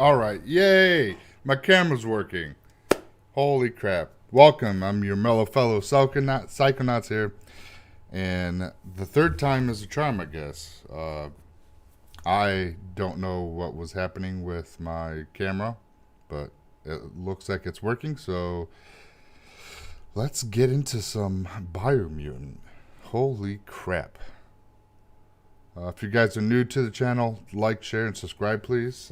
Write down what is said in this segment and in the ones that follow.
Alright, yay! My camera's working. Holy crap. Welcome, I'm your mellow fellow Psychonauts here. And the third time is a charm, I guess. I don't know what was happening with my camera, but it looks like it's working, so let's get into some BioMutant. Holy crap. If you guys are new to the channel, like, share, and subscribe, please.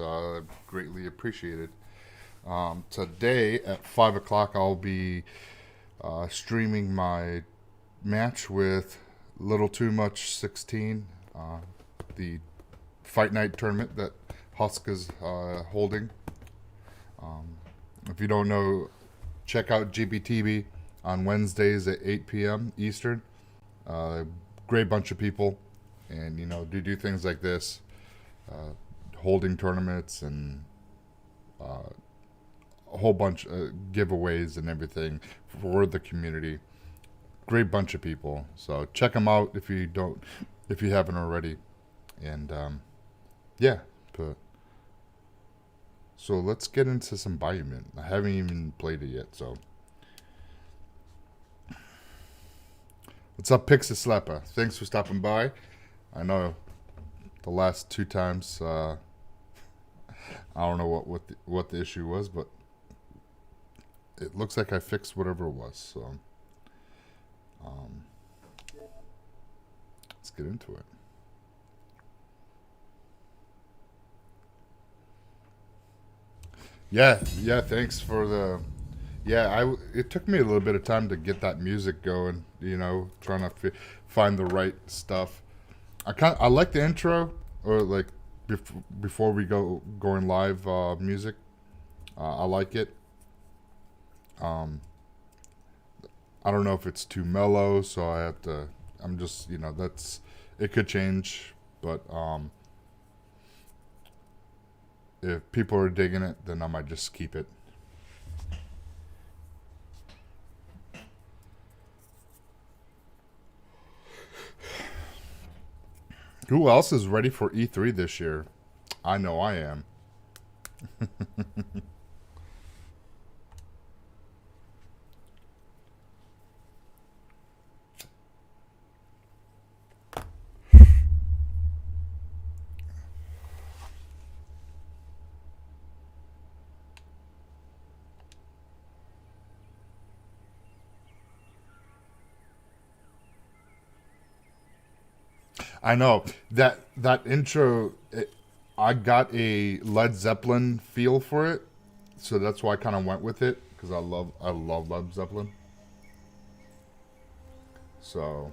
Greatly appreciated. Today at 5 o'clock, I'll be streaming my match with Little Too Much 16, the Fight Night tournament that Husk is holding. If you don't know, check out GBTV on Wednesdays at 8 p.m. Eastern. Great bunch of people. And, you know, do things like this, holding tournaments and a whole bunch of giveaways and everything for the community. Great bunch of people. So check them out if you haven't already. And, yeah. So let's get into some BioMutant. I haven't even played it yet, so. What's up, Pixie Slapper? Thanks for stopping by. I know the last two times, I don't know what the issue was, but it looks like I fixed whatever it was. So, let's get into it. Yeah. Thanks for the. Yeah, it took me a little bit of time to get that music going. You know, trying to find the right stuff. I like the intro, or like before we going live music. I like it. I don't know if it's too mellow, so I have to. I'm just, it could change, but if people are digging it, then I might just keep it. Who else is ready for E3 this year? I know I am. I know that intro. I got a Led Zeppelin feel for it, so that's why I kind of went with it because I love Led Zeppelin. So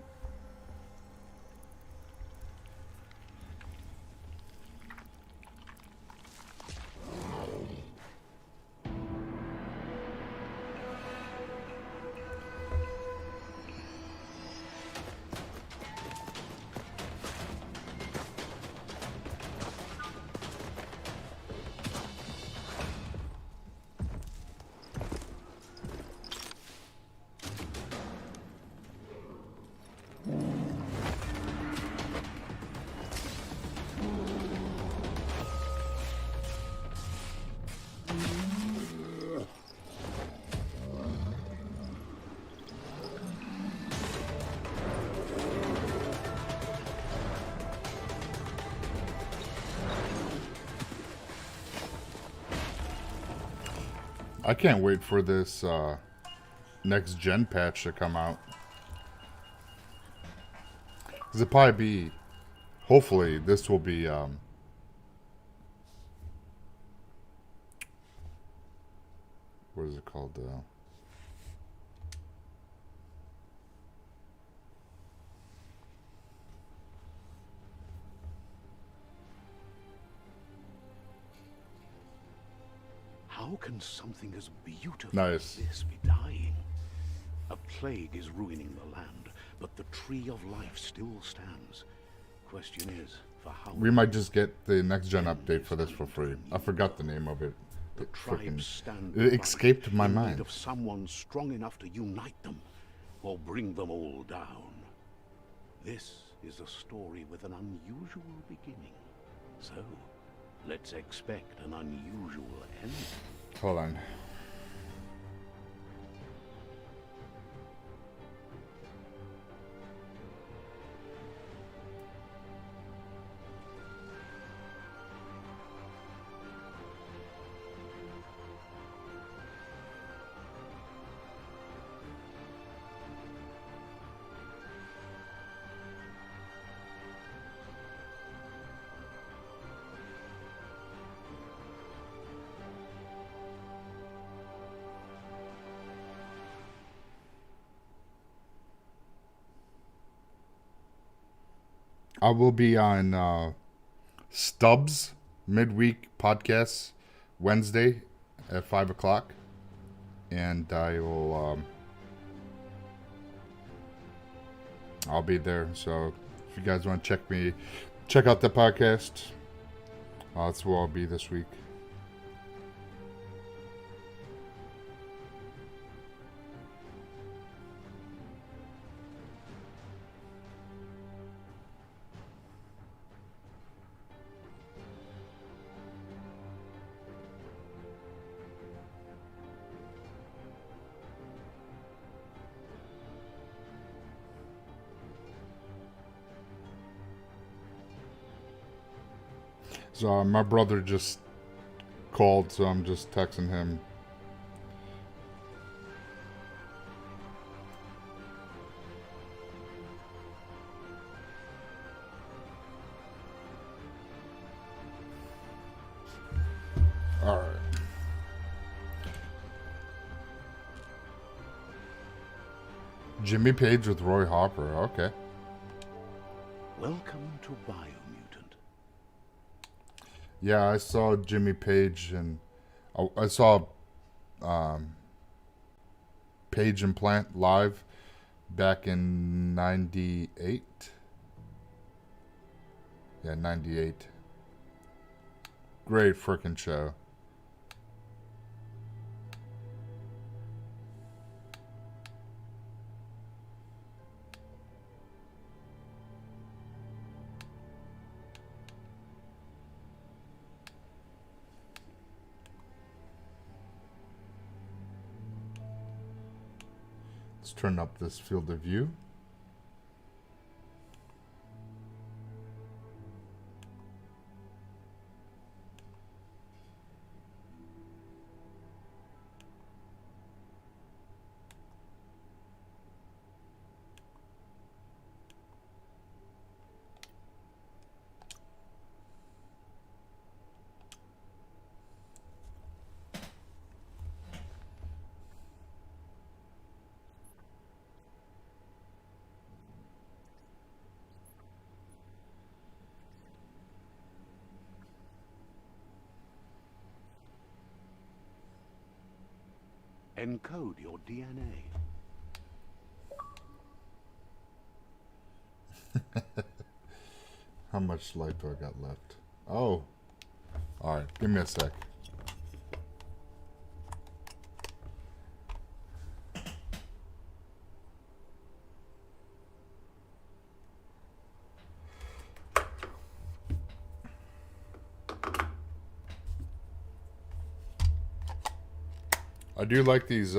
I can't wait for this next gen patch to come out. Cause it probably be, hopefully this will be what is it called? How can something as beautiful Nice. as this be dying? A plague is ruining the land, but the tree of life still stands. Question is, for how We might just get the next gen update for this for free. I forgot the name of it. the tribes stand It escaped my in need mind. of someone strong enough to unite them, or bring them all down. This is a story with an unusual beginning. So, Let's expect an unusual end. Hold on. I will be on Stubbs midweek podcasts Wednesday at 5 o'clock. And I will, I'll be there. So if you guys want to check out the podcast, that's where I'll be this week. So my brother just called, so I'm just texting him. All right. Jimmy Page with Roy Harper. Okay. Welcome to BioMutant. Yeah, I saw Jimmy Page and I saw Page and Plant live back in 98. Yeah, 98. Great freaking show. Let's turn up this field of view. Encode your DNA. How much light do I got left? Oh. Alright, give me a sec. I do like these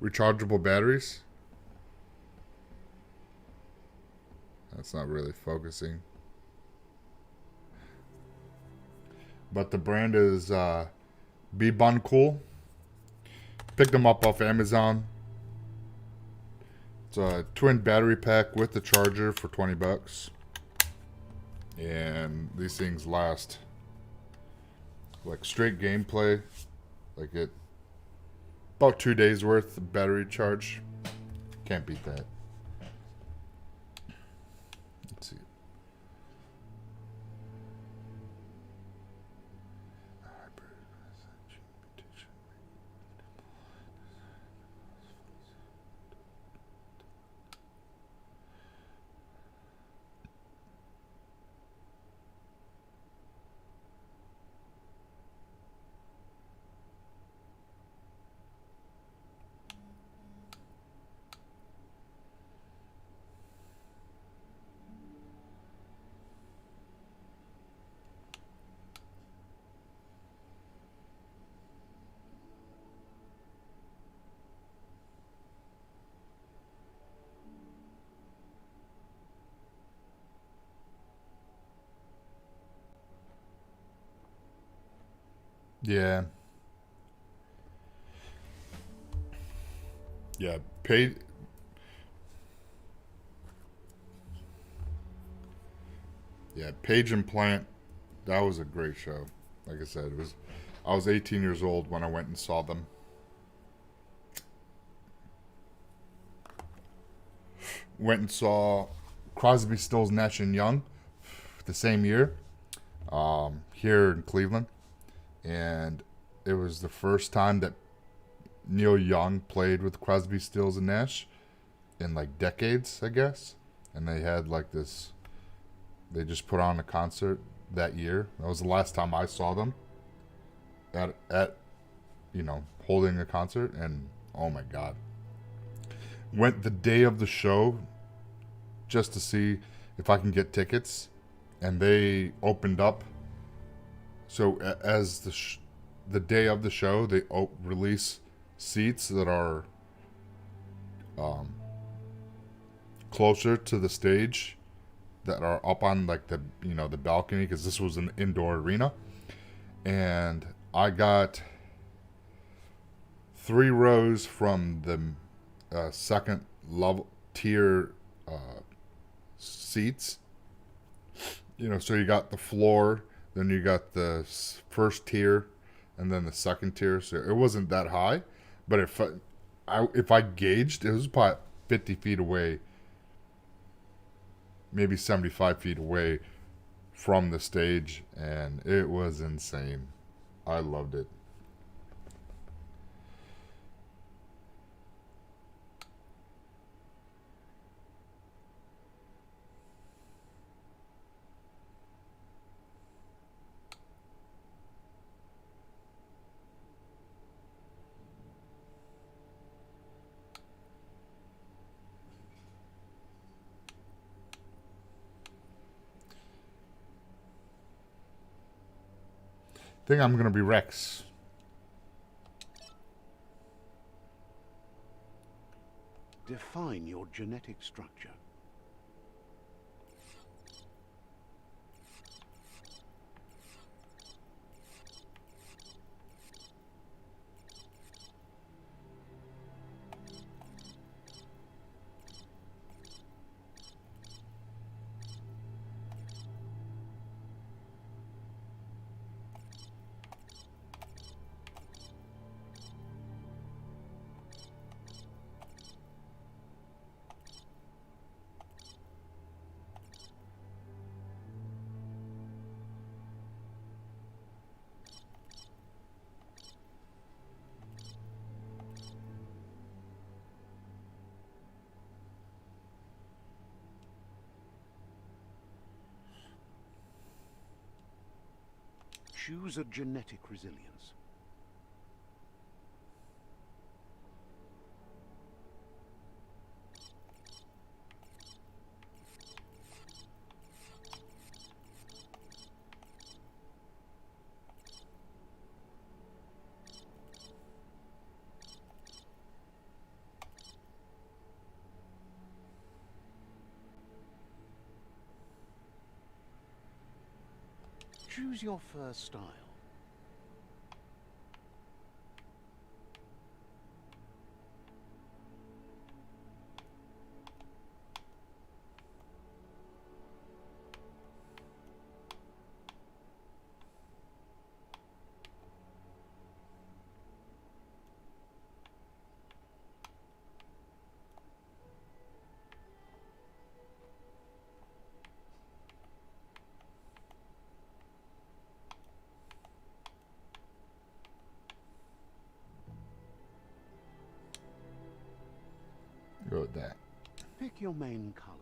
rechargeable batteries. That's not really focusing. But the brand is Be Bun Cool. Picked them up off Amazon. It's a twin battery pack with the charger for $20. And these things last like straight gameplay, like it about 2 days worth of battery charge. Can't beat that. Let's see. Yeah. Yeah. Page and Plant. That was a great show. Like I said, it was. I was 18 years old when I went and saw them. Went and saw Crosby, Stills, Nash and Young the same year here in Cleveland, and it was the first time that Neil Young played with Crosby, Stills, and Nash in like decades, I guess. And they had like this. They just put on a concert that year. That was the last time I saw them at holding a concert, and oh my god, went the day of the show just to see if I can get tickets, and they opened up. So as the day of the show, they release seats that are um, closer to the stage, that are up on like the balcony, because this was an indoor arena, and I got 3 rows from the second level tier seats. So you got the floor, then you got the first tier, and then the second tier. So it wasn't that high, but if I gauged, it was about 50 feet away, maybe 75 feet away from the stage, and it was insane. I loved it. I think I'm going to be Rex. Define your genetic structure. Choose a genetic resilience. Choose your first style. Go with that. Pick your main color.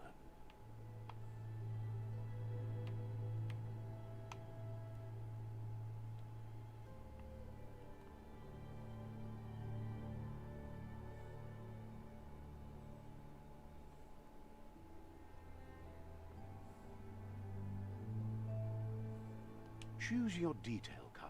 Choose your detail color.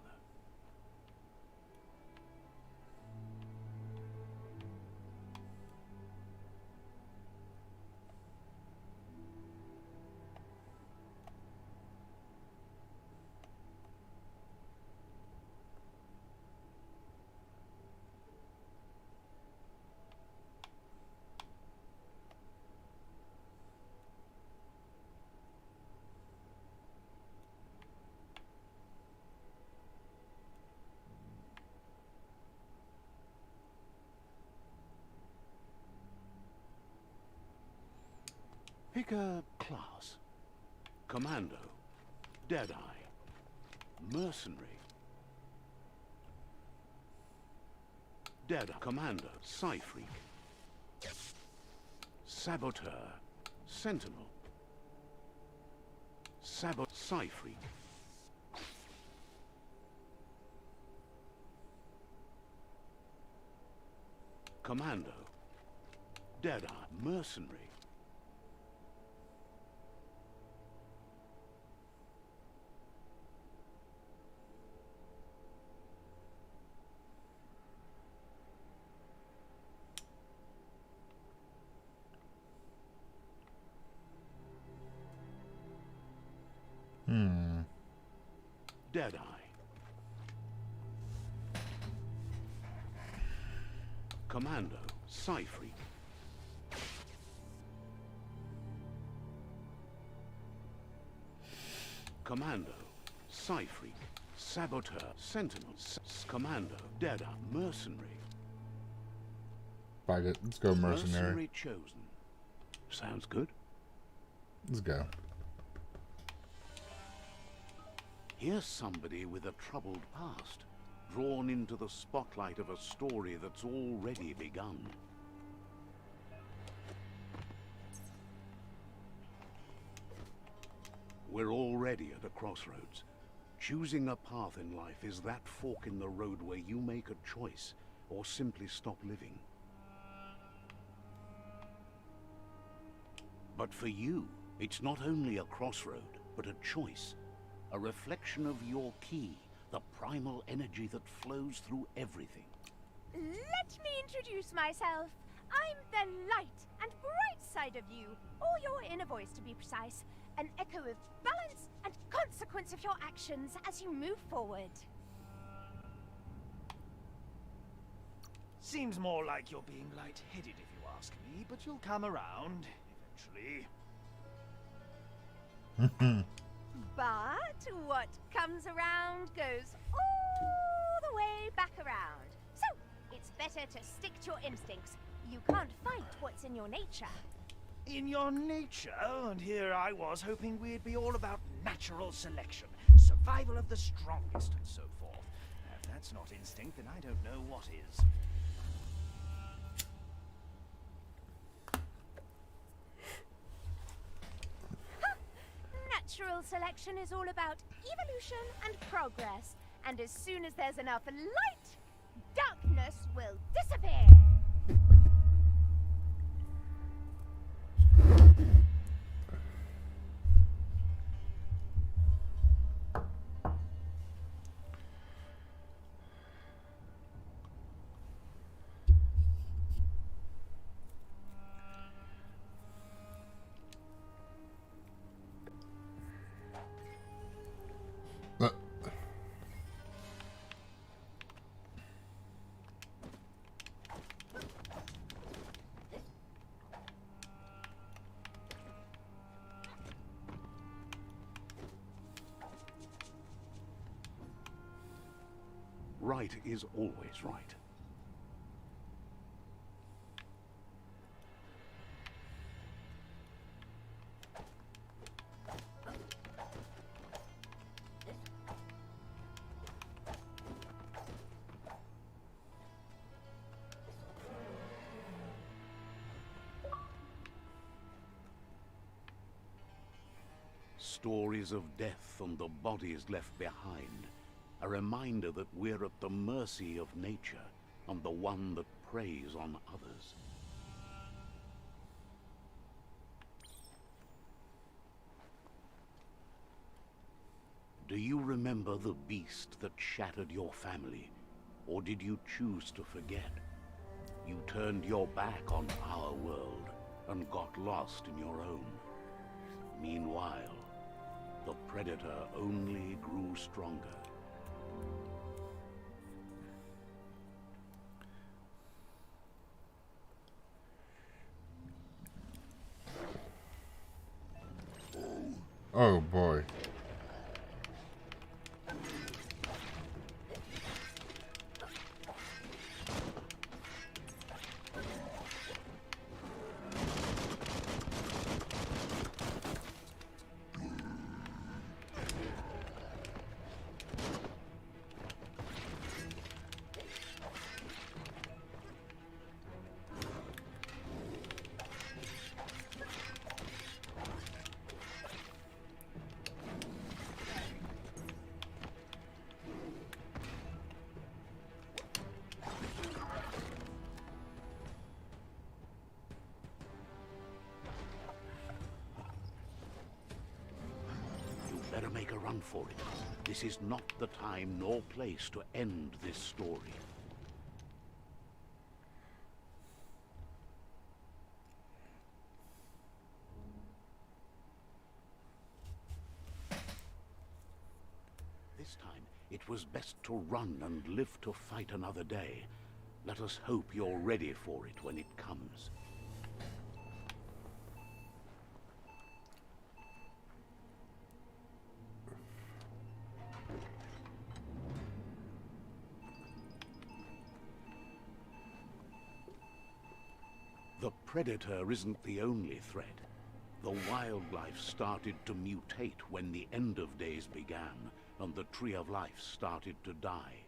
Pick a class. Commando. Deadeye. Mercenary. Deadeye. Commando. Psy-Freak. Saboteur. Sentinel. Psy-Freak. Commando. Deadeye. Mercenary. Deadeye. Commando. Psy-Freak. Commando. Psy-Freak. Saboteur. Sentinel. Commando. Deadeye. Mercenary. Fight it. Let's go mercenary. Mercenary chosen. Sounds good. Let's go. Here's somebody with a troubled past, drawn into the spotlight of a story that's already begun. We're already at a crossroads. Choosing a path in life is that fork in the road where you make a choice, or simply stop living. But for you, it's not only a crossroad, but a choice. A reflection of your key, the primal energy that flows through everything. Let me introduce myself. I'm the light and bright side of you, or your inner voice to be precise. An echo of balance and consequence of your actions as you move forward. Seems more like you're being light-headed if you ask me, but you'll come around, eventually. But what comes around goes all the way back around. So, it's better to stick to your instincts. You can't fight what's in your nature. In your nature, and here I was hoping we'd be all about natural selection, survival of the strongest, and so forth. If that's not instinct, then I don't know what is. Natural selection is all about evolution and progress. And as soon as there's enough light, darkness will disappear. Right is always right. Stories of death and the bodies left behind. A reminder that we're at the mercy of nature and the one that preys on others. Do you remember the beast that shattered your family? Or did you choose to forget? You turned your back on our world and got lost in your own. Meanwhile, the predator only grew stronger. Oh boy. make a run for it. This is not the time nor place to end this story. This time, it was best to run and live to fight another day. Let us hope you're ready for it when it comes. The Predator isn't the only threat. The wildlife started to mutate when the end of days began, and the Tree of Life started to die.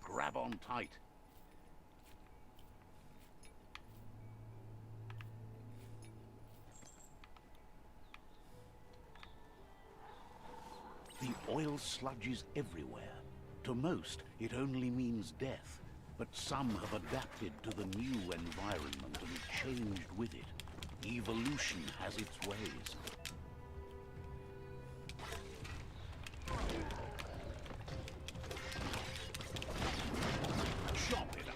Grab on tight. The oil sludge is everywhere. To most, it only means death. But some have adapted to the new environment and changed with it. Evolution has its ways. Chop it up.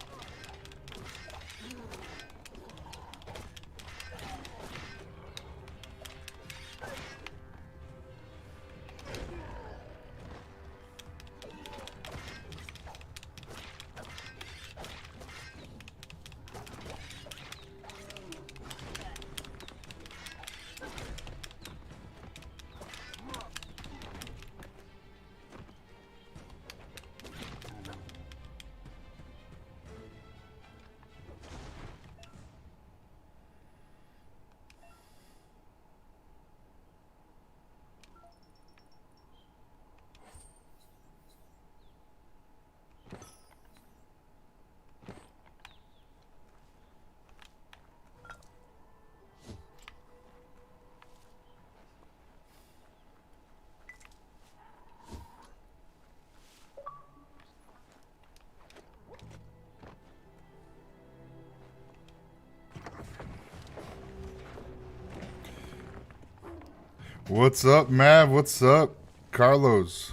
What's up, Mav? What's up, Carlos?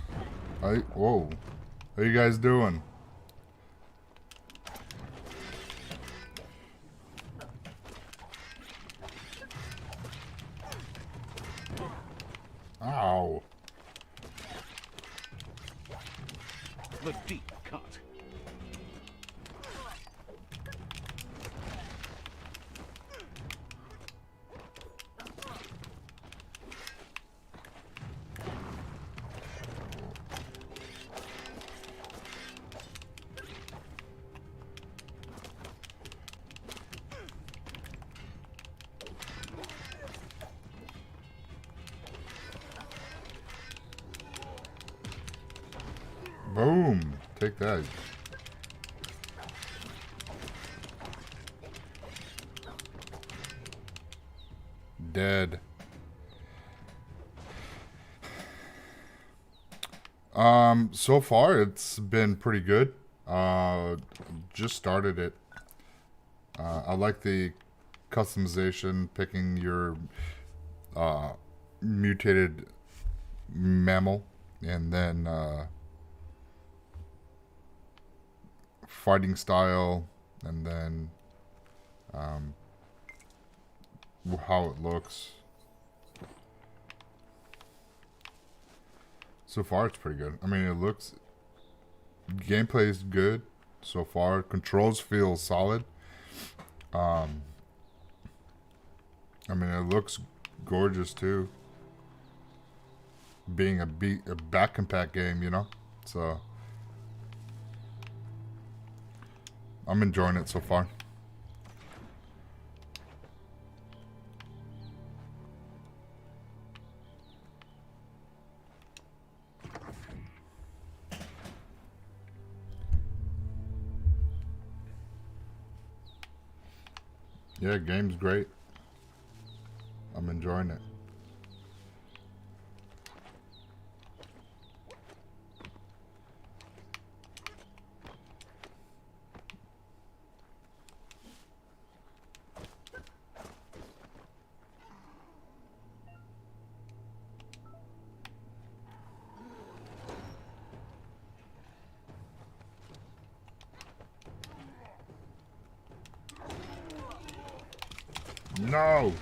Whoa. How you guys doing? Ow. The deep cut. Boom. Take that. Dead. So far it's been pretty good. Just started it. I like the customization, picking your mutated mammal, and then fighting style, and then how it looks. So far, it's pretty good. I mean, it looks... Gameplay is good so far. Controls feel solid. I mean, it looks gorgeous, too. Being a back compact game, you know? So... I'm enjoying it so far. Yeah, game's great. I'm enjoying it. No!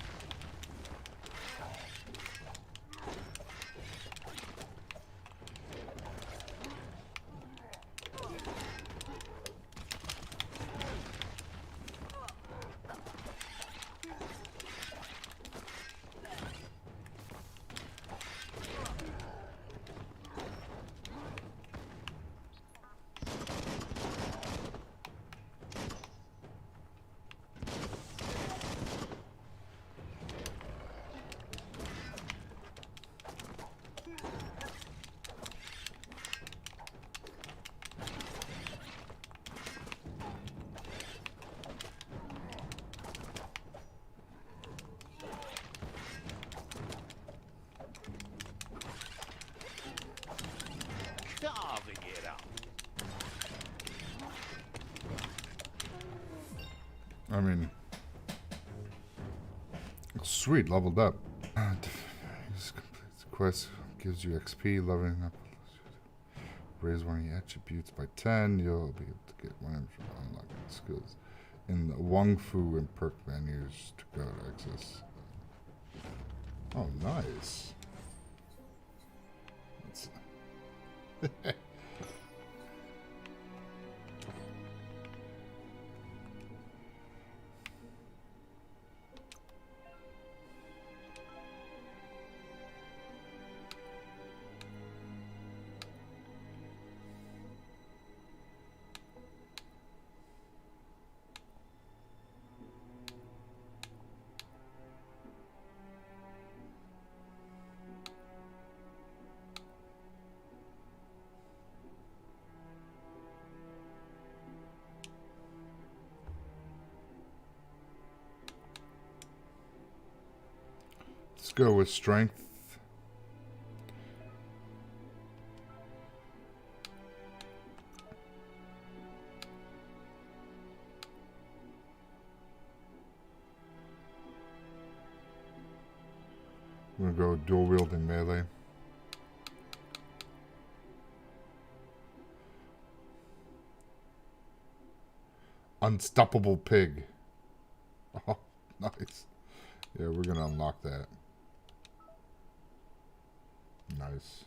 Carving it up. I mean... Sweet, leveled up. This complete quest gives you XP, leveling up. Raise one of your attributes by 10. You'll be able to get one from unlocking skills in the Wong Fu and perk menus to go to access. Oh, nice. That's Let's go with strength. We're go dual wielding melee. Unstoppable pig. Oh, nice. Yeah, we're gonna unlock that. Nice.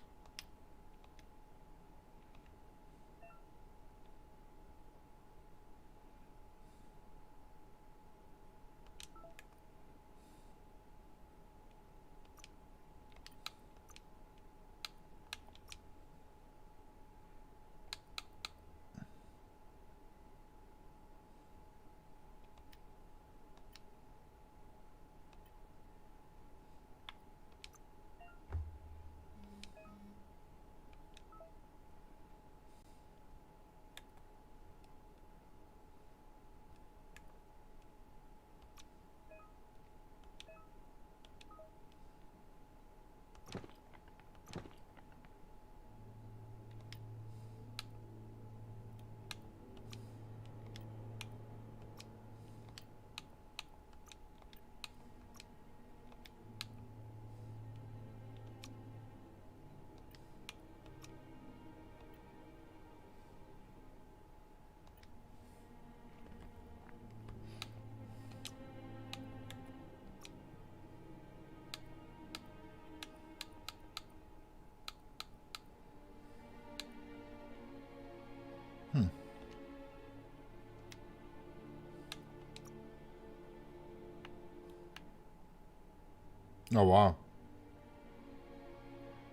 Oh, wow.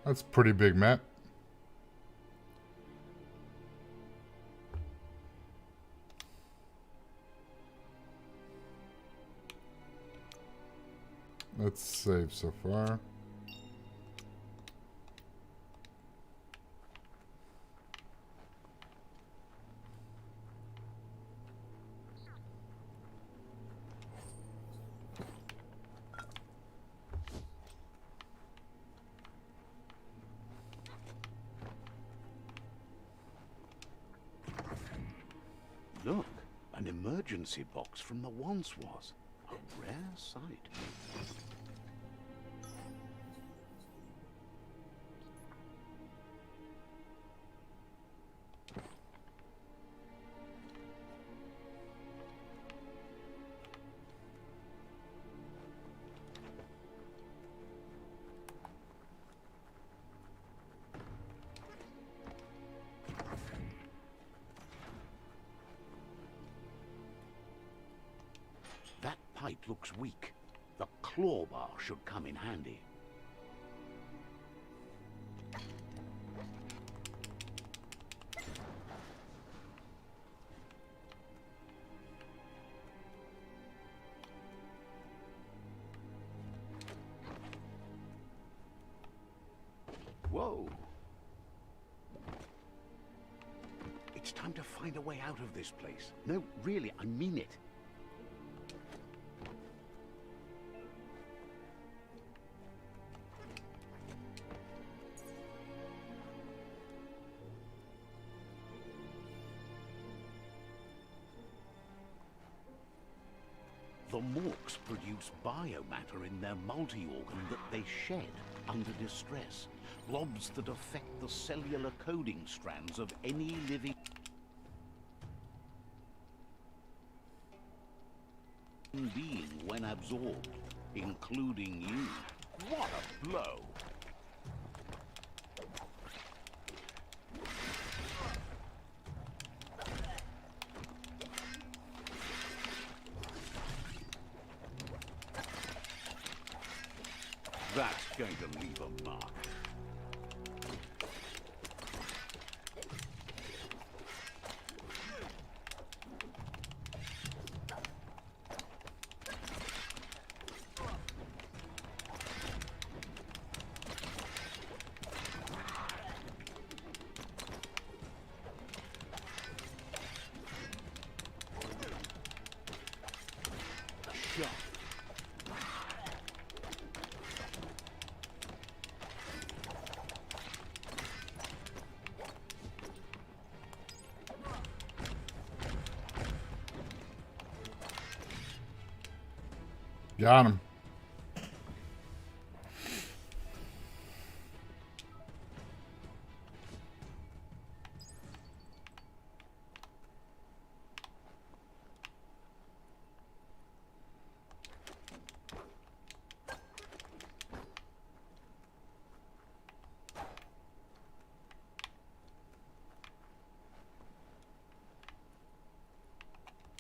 That's a pretty big map. Let's save so far. Look, an emergency box from the once was. A rare sight. That pipe looks weak. The claw bar should come in handy. Whoa! It's time to find a way out of this place. No, really, I mean it. The Morks produce biomatter in their multi-organ that they shed under distress. Blobs that affect the cellular coding strands of any living being when absorbed, including you. What a blow! That's going to leave a mark. Shot. Got him.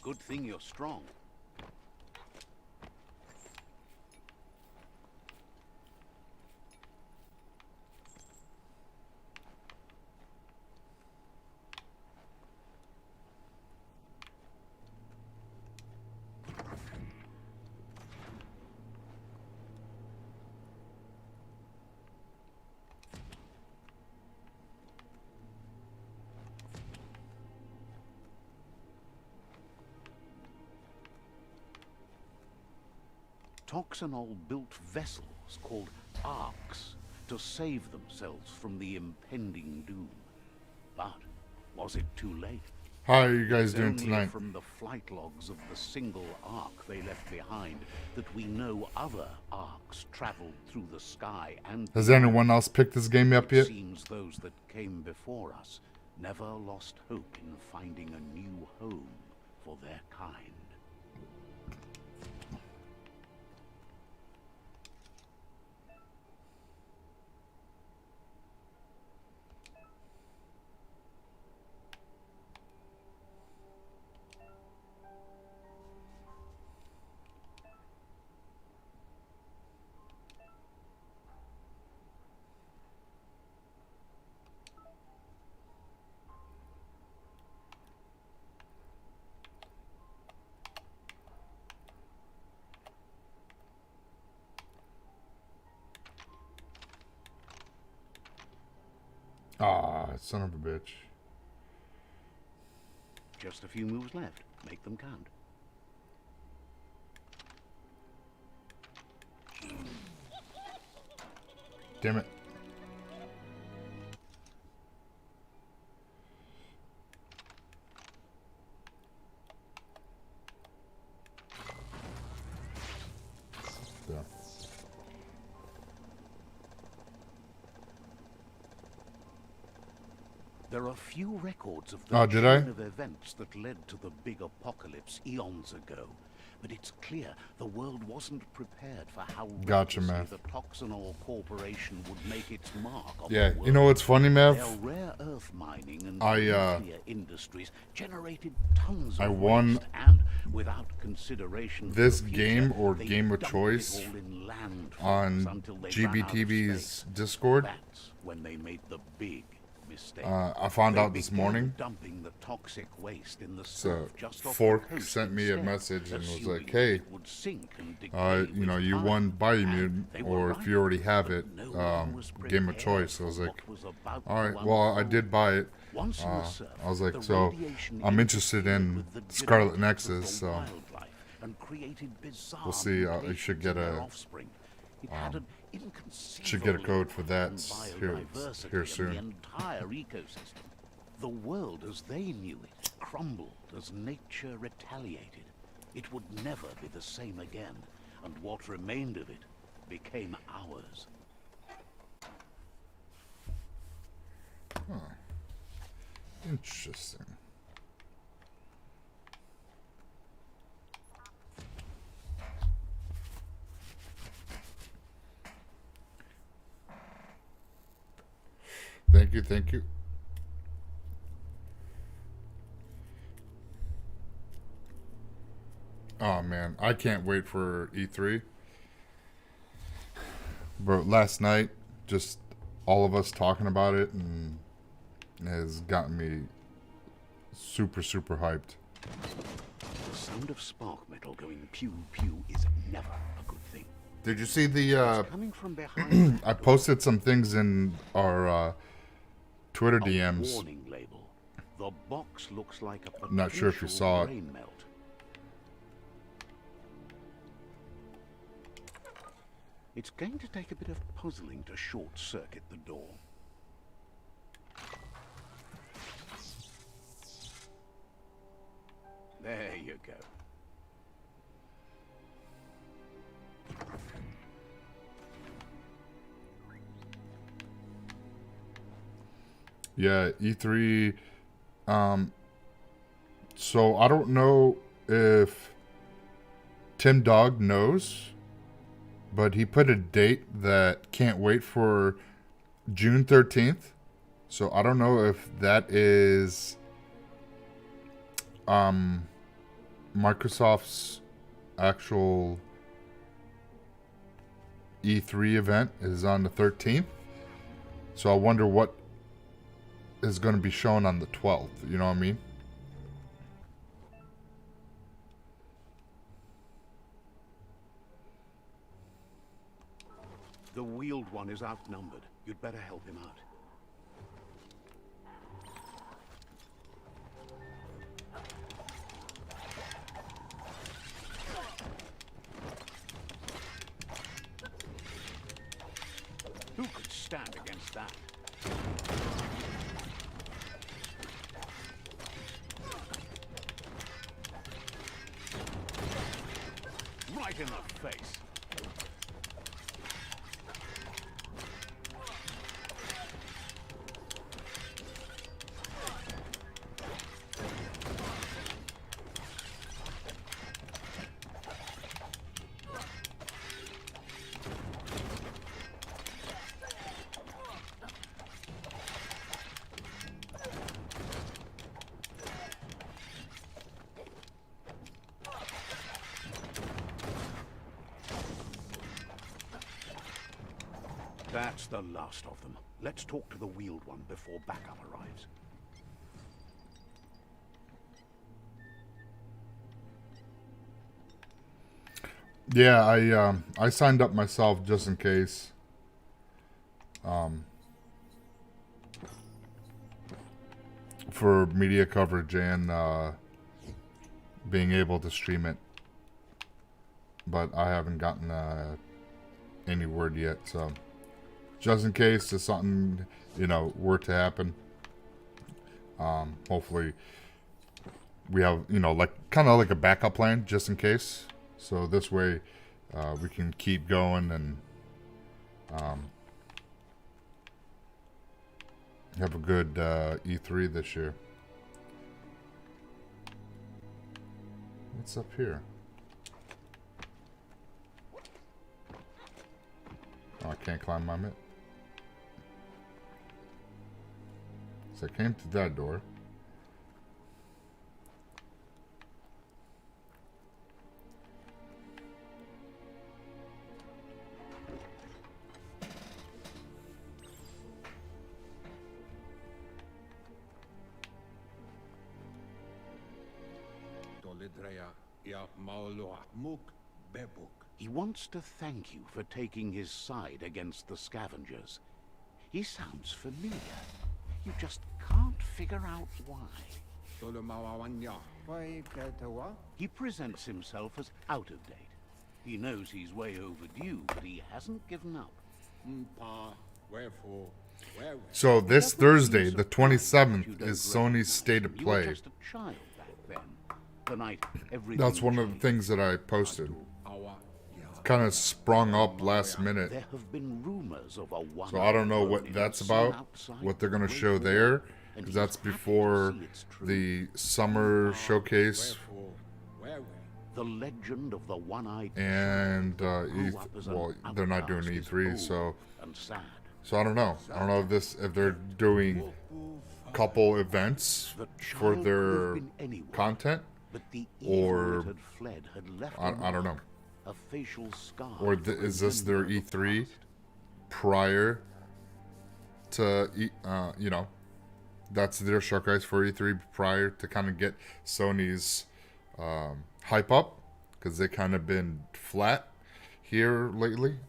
Good thing you're strong. Toxanol built vessels called arks to save themselves from the impending doom. But was it too late? How are you guys It's doing only tonight? from the flight logs of the single ark they left behind that we know other arks traveled through the sky and Has beyond. anyone else picked this game up It yet? seems those that came before us never lost hope in finding a new home for their kind. Ah, son of a bitch. Just a few moves left. Make them count. Damn it. There. There are few records of Oh, the did I? chain of events that led to the big apocalypse eons ago. But it's clear the world wasn't prepared for how Gotcha, recklessly man. the Toxanol Corporation would make its mark on Yeah, the world. you know what's funny, Their Mav? rare earth mining and I, nuclear industries generated tons I of won waste, and without consideration for this the game future, or they game of dumped choice it all in landfills on until they ran out of GBTV's space. Discord. That's when they made the big mistake. I found They out this began morning. dumping the toxic waste in the So, surf just off the Fork coast sent me a instead, message and was assuming like, hey, it would sink and decay you know, with you time. won And BioMutant, they were or right, if you already have but it, no one was game of prepared choice. I for was like, what was about alright, to well, I unfold. did buy it. Once in the surf, I was like, the so radiation I'm interested in interfered with the Scarlet genetics of Nexus, the so wildlife and created bizarre we'll see. I mutations should get in their a offspring. It had an should get a inconceivable code for that impact on here biodiversity and soon. the entire ecosystem. The world as they knew it crumbled as nature retaliated. It would never be the same again, and what remained of it became ours. Interesting. Thank you, thank you. Oh man, I can't wait for E3. Bro, last night, just all of us talking about it and has gotten me super, super hyped. The sound of spark metal going pew pew is never a good thing. Did you see the It's coming from behind I posted some things in our Twitter a DMs. warning label. The box looks like a Not sure if you potential saw it. brain melt. It's going to take a bit of puzzling to short circuit the door. There you go. Yeah, E3. So I don't know if Tim Dog knows, but he put a date that can't wait for June 13th. So I don't know if that is Microsoft's actual E3 event is on the 13th. So I wonder what is going to be shown on the 12th. You know what I mean? The wheeled one is outnumbered. You'd better help him out. Who could stand against that? Right in the face. That's the last of them. Let's talk to the wheeled one before backup arrives. Yeah, I signed up myself just in case. For media coverage and being able to stream it. But I haven't gotten any word yet, so just in case there's something, you know, were to happen. Hopefully we have, you know, like kind of like a backup plan just in case. So this way we can keep going and have a good E3 this year. What's up here? Oh, I can't climb on it. So I came to that door. He wants to thank you for taking his side against the scavengers. He sounds familiar. You just can't figure out why. He presents himself as out of date. He knows he's way overdue, but he hasn't given up. So this Thursday, the 27th, is Sony's State of You were Play. just a child back then. Tonight, everything That's one of the changed. things that I posted. Kind of sprung up last minute. There have been rumors of a one. So I don't know what that's about, what they're going to show there, because that's before the summer showcase The legend of the one-eyed and well, they're not doing E3, so I don't know. I don't know if they're doing couple events for their content, or I don't know. A facial scar Or is this their E3 prior to you know, that's their showcase for E3 prior to kind of get Sony's hype up, because they kind of been flat here lately.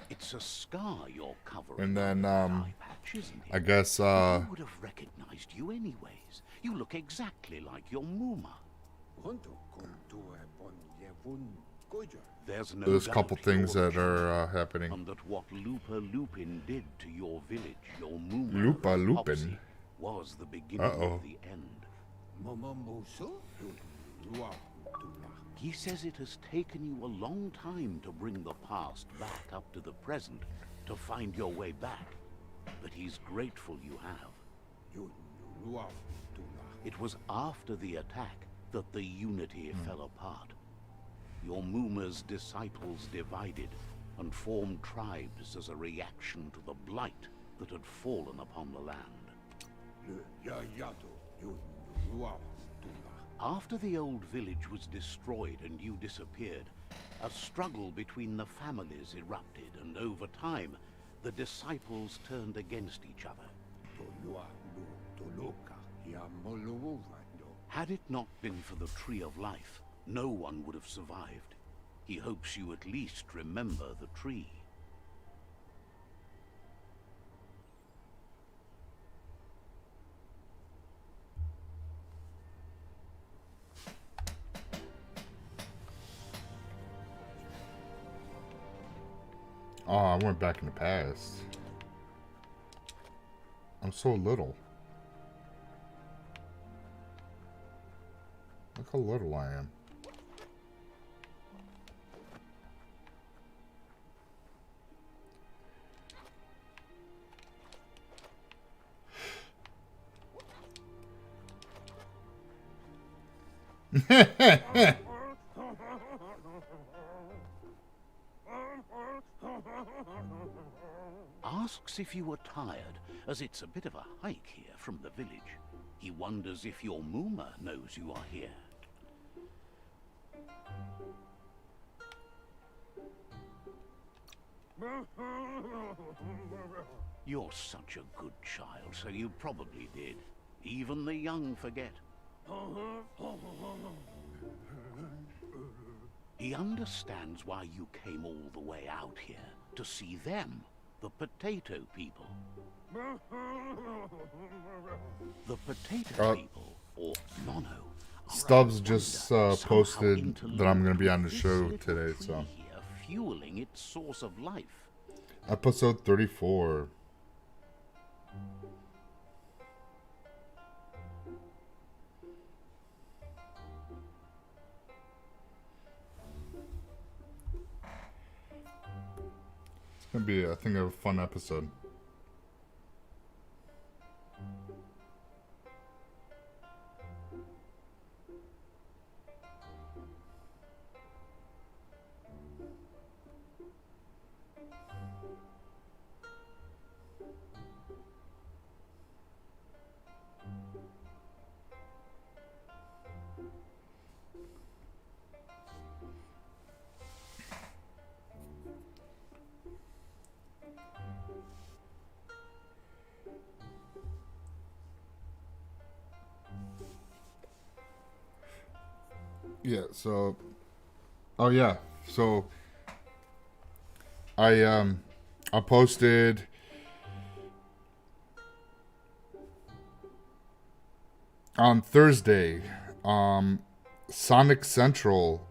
It's a scar you're covering. And then Eye patch, isn't it? I guess He would have recognized you anyways. You look exactly like your Muma. There's no there's a doubt couple things you're that are happening. and that what Lupa Lupin did to your village, your Muma, Lupa and Lupin? Popsy, was the beginning Uh-oh. of the end. He says it has taken you a long time to bring the past back up to the present, to find your way back. But he's grateful you have. It was after the attack that the unity fell apart. Your Muma's disciples divided and formed tribes as a reaction to the blight that had fallen upon the land. After the old village was destroyed and you disappeared, a struggle between the families erupted, and over time, the disciples turned against each other. Had it not been for the Tree of Life, no one would have survived. He hopes you at least remember the tree. Oh, I went back in the past. I'm so little. Look how little I am. Asks if you were tired, as it's a bit of a hike here from the village. He wonders if your Muma knows you are here. You're such a good child, so you probably did. Even the young forget. He understands why you came all the way out here, to see them, the potato people. The potato people, or Mono, Stubbs just posted that I'm going to be on the show today, so. Here, fueling its source of life. Episode 34. It's going to be, I think, a fun episode. Yeah, so oh yeah. So I posted on Thursday, Sonic Central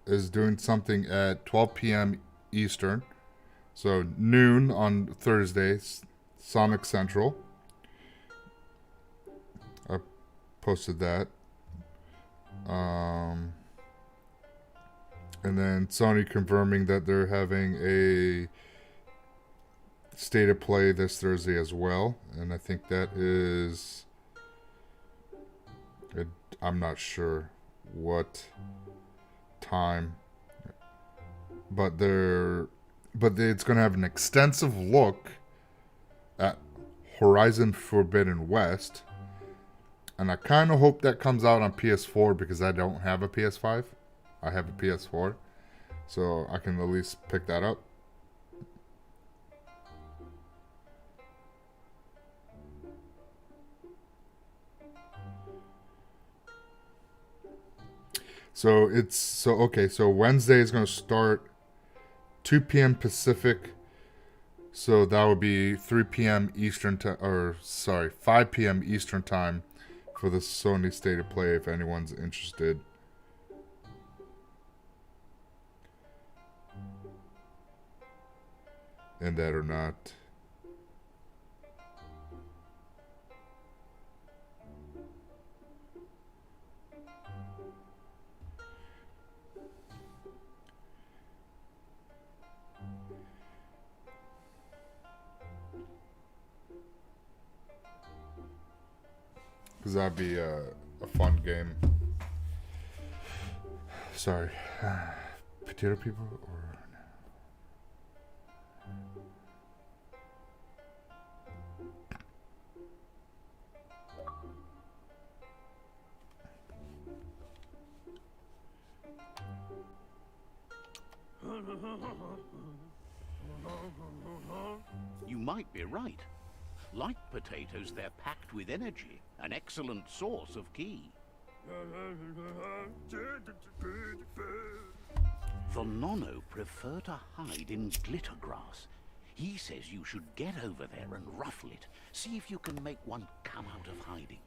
is doing something at 12 p.m. Eastern. So noon on Thursday, Sonic Central. I posted that. And then Sony confirming that they're having a state of play this Thursday as well. And I think that is, I'm not sure what time, but it's going to have an extensive look at Horizon Forbidden West. And I kind of hope that comes out on PS4 because I don't have a PS5. I have a PS4. So I can at least pick that up. So so Wednesday is going to start 2 p.m. Pacific. So that would be 3 p.m. Eastern time, 5 p.m. Eastern time for the Sony State of Play if anyone's interested. In that or not. Because that'd be a fun game. sorry. Potato people or You might be right. Like potatoes, they're packed with energy, an excellent source of ki. The Nono prefer to hide in glitter grass. He says you should get over there and ruffle it. See if you can make one come out of hiding.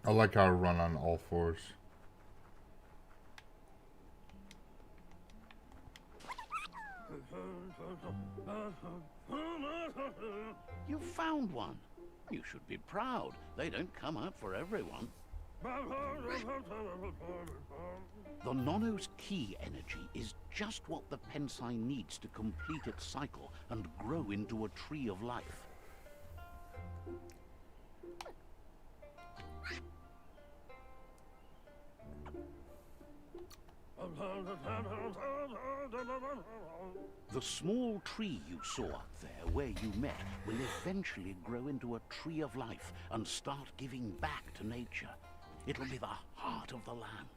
I like how I run on all fours. You found one. You should be proud. They don't come out for everyone. The Nono's ki energy is just what the Pensai needs to complete its cycle and grow into a tree of life. The small tree you saw up there where you met will eventually grow into a tree of life and start giving back to nature. It'll be the heart of the land.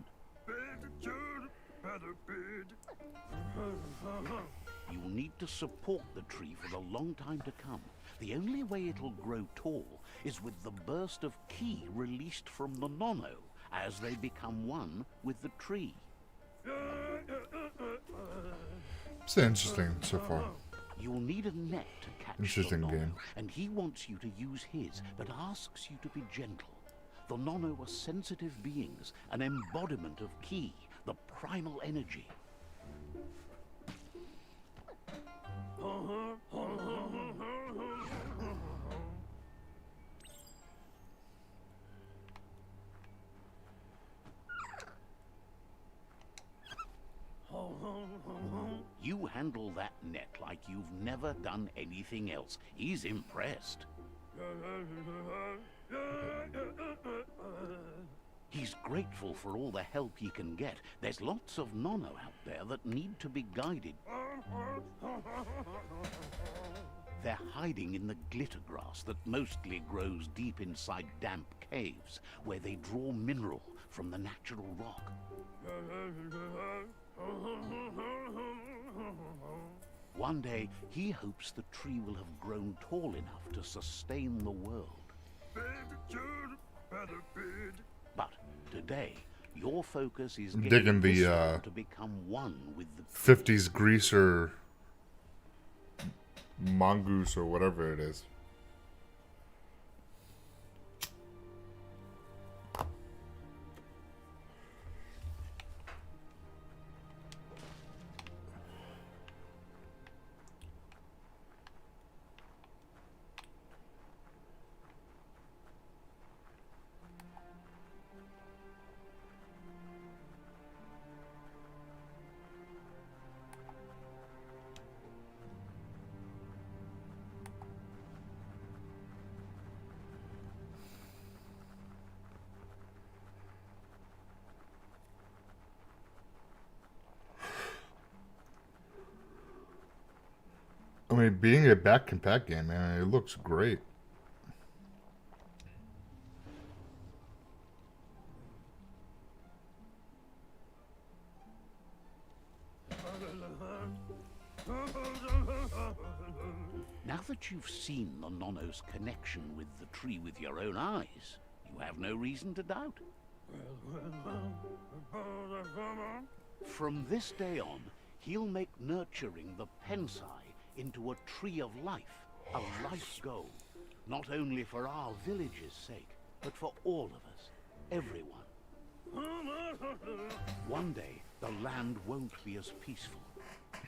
You'll need to support the tree for the long time to come. The only way it'll grow tall is with the burst of ki released from the Nono as they become one with the tree. It's interesting so far. You'll need a net to catch Interesting the Nono, game. and he wants you to use his, but asks you to be gentle. The Nono are sensitive beings, an embodiment of ki, the primal energy. You handle that net like you've never done anything else. He's impressed. He's grateful for all the help he can get. There's lots of Nono out there that need to be guided. They're hiding in the glitter grass that mostly grows deep inside damp caves, where they draw mineral from the natural rock. One day, he hopes the tree will have grown tall enough to sustain the world. But today, your focus is Digging getting the, this one to become one with the 50s greaser mongoose or whatever it is. I mean, being a back compact game, man, it looks great. Now that you've seen the Nono's connection with the tree with your own eyes, you have no reason to doubt. From this day on, he'll make nurturing the Pensai into a tree of life, a life goal, not only for our village's sake, but for all of us. everyone. One day, the land won't be as peaceful.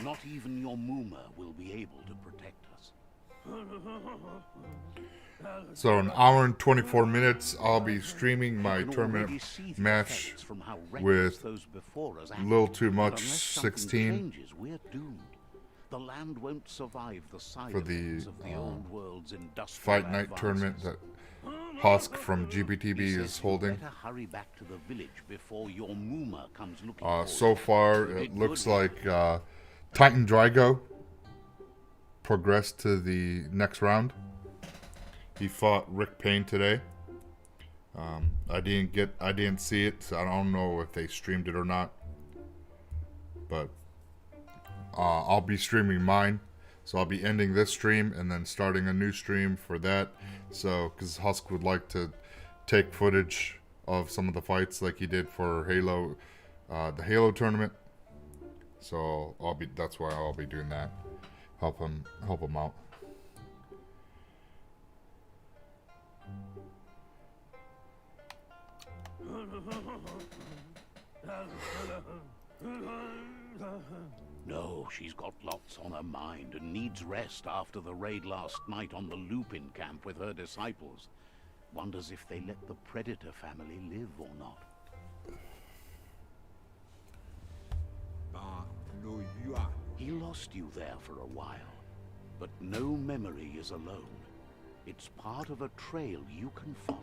Not even your Muma will be able to protect us. So an hour and 24 minutes, I'll be streaming my You can tournament already see the match effects from how reckless with those before us Little acted. Too But Much unless something 16 changes, we're doomed. The land won't survive the side for the effects of the old world's industrial Fight Night tournament advances. that Husk from He GBTV says is you holding. better hurry back to the village before your Muma comes looking for So you. far, You it did looks good. like Titan Drago progressed to the next round. He fought Rick Payne today. I didn't see it, so I don't know if they streamed it or not. But I'll be streaming mine, so I'll be ending this stream and then starting a new stream for that. So, because Husk would like to take footage of some of the fights like he did for Halo, the Halo tournament. So that's why I'll be doing that. Help him out. No, she's got lots on her mind and needs rest after the raid last night on the Lupin camp with her disciples. Wonders if they let the Predator family live or not. He lost you there for a while, but no memory is alone. It's part of a trail you can follow.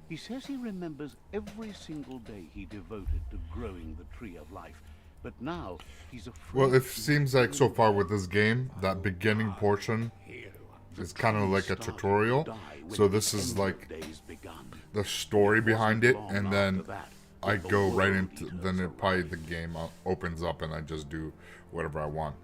He says he remembers every single day he devoted to growing the Tree of Life, but now he's afraid. Well, it seems like so far with this game, that beginning portion is kind of like a tutorial. So this is like the story behind it, and then I go right into, then it probably the game opens up and I just do whatever I want.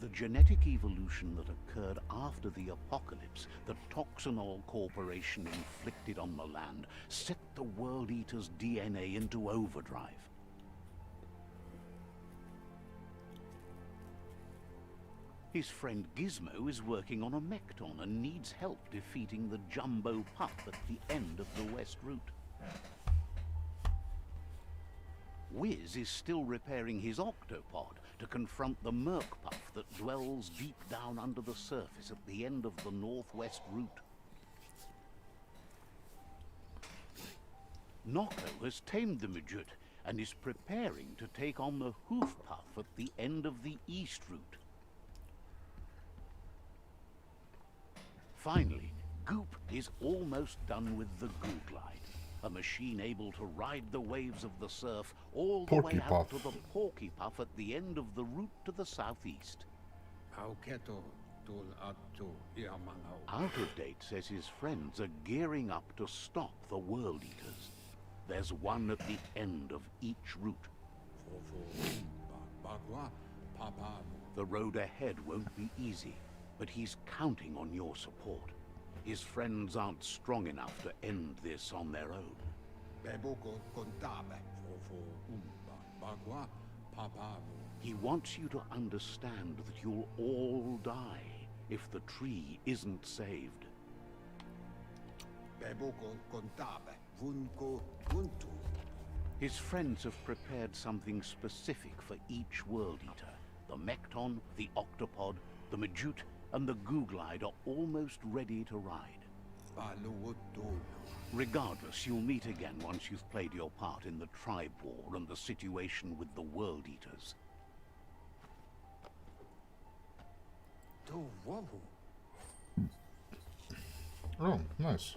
The genetic evolution that occurred after the apocalypse that Toxinol Corporation inflicted on the land set the World Eater's DNA into overdrive. His friend Gizmo is working on a Mekton and needs help defeating the Jumbo Pup at the end of the West Route. Wiz is still repairing his octopod to confront the Merc Puff that dwells deep down under the surface at the end of the Northwest Route. Nocco has tamed the Majut and is preparing to take on the Hoof Puff at the end of the East Route. Finally, Goop is almost done with the Googlide, a machine able to ride the waves of the surf all the way out to the Porky Puff at the end of the route to the southeast. Out of Date says his friends are gearing up to stop the World Eaters. There's one at the end of each route. The road ahead won't be easy, but he's counting on your support. His friends aren't strong enough to end this on their own. He wants you to understand that you'll all die if the tree isn't saved. His friends have prepared something specific for each World Eater. The Mekton, the Octopod, the Majut, and the Googlide are almost ready to ride. Regardless, you'll meet again once you've played your part in the tribe war and the situation with the World Eaters. Oh, nice.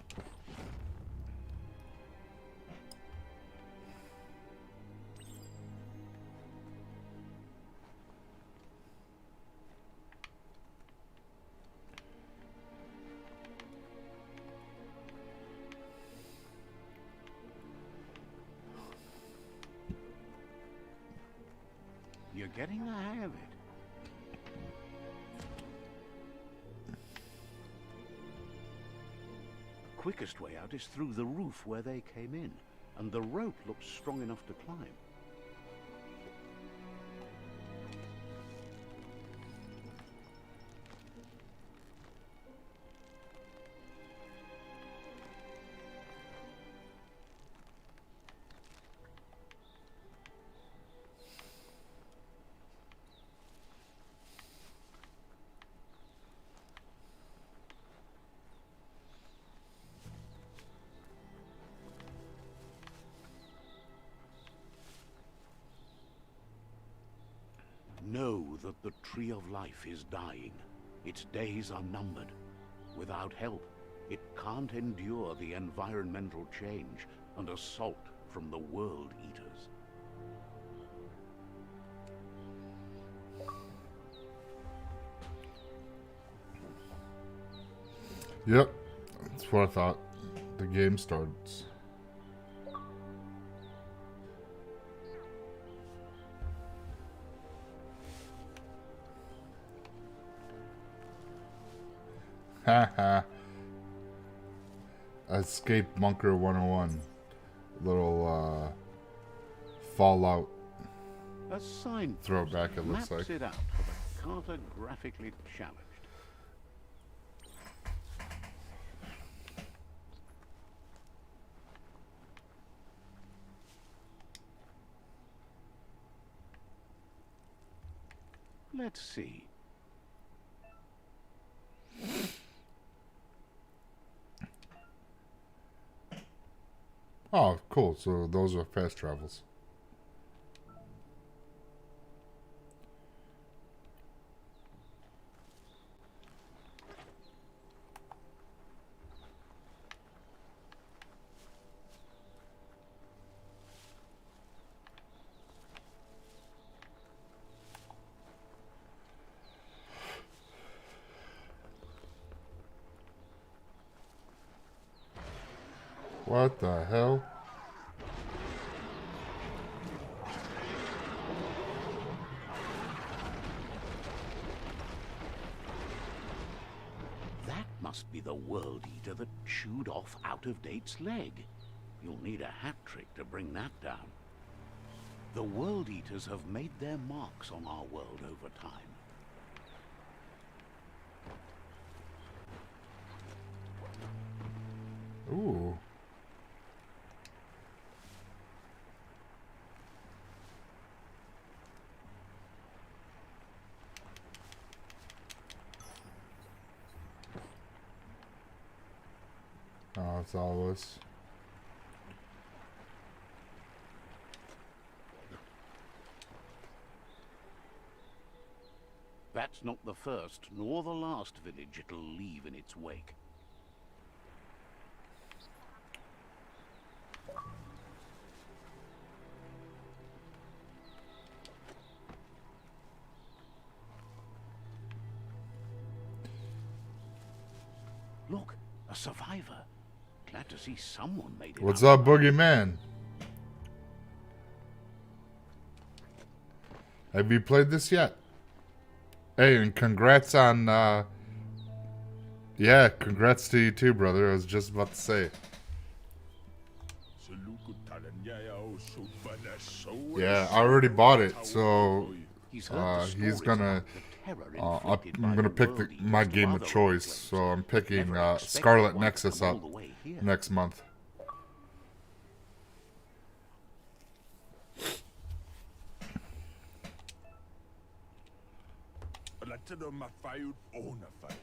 You're getting the hang of it. quickest way out is through the roof where they came in, and the rope looks strong enough to climb. Know that the Tree of Life is dying. Its days are numbered. Without help, it can't endure the environmental change and assault from the World Eaters. Yep, that's what I thought. The game starts. Haha. Escape Bunker 101. Little Fallout A sign throwback, it looks maps like. it out for the cartographically challenged. Let's see. Oh, cool. So those are fast travels. What the hell? That must be the World Eater that chewed off Out-of-Date's leg. You'll need a hat trick to bring that down. The World Eaters have made their marks on our world over time. Ooh. Oh, that's all this. That's not the first nor the last village it'll leave in its wake. Look, a survivor. Glad to see someone made it. What's out up, alive. Boogeyman? Have you played this yet? Hey, and congrats on, yeah, congrats to you too, brother. I was just about to say. Yeah, I already bought it, so He's heard the he's stories gonna. about the terror inflicted I'm by gonna the pick World Eaters my to game of other choice, places. so I'm picking Never expected Scarlet one to Nexus come all up the way here. next month.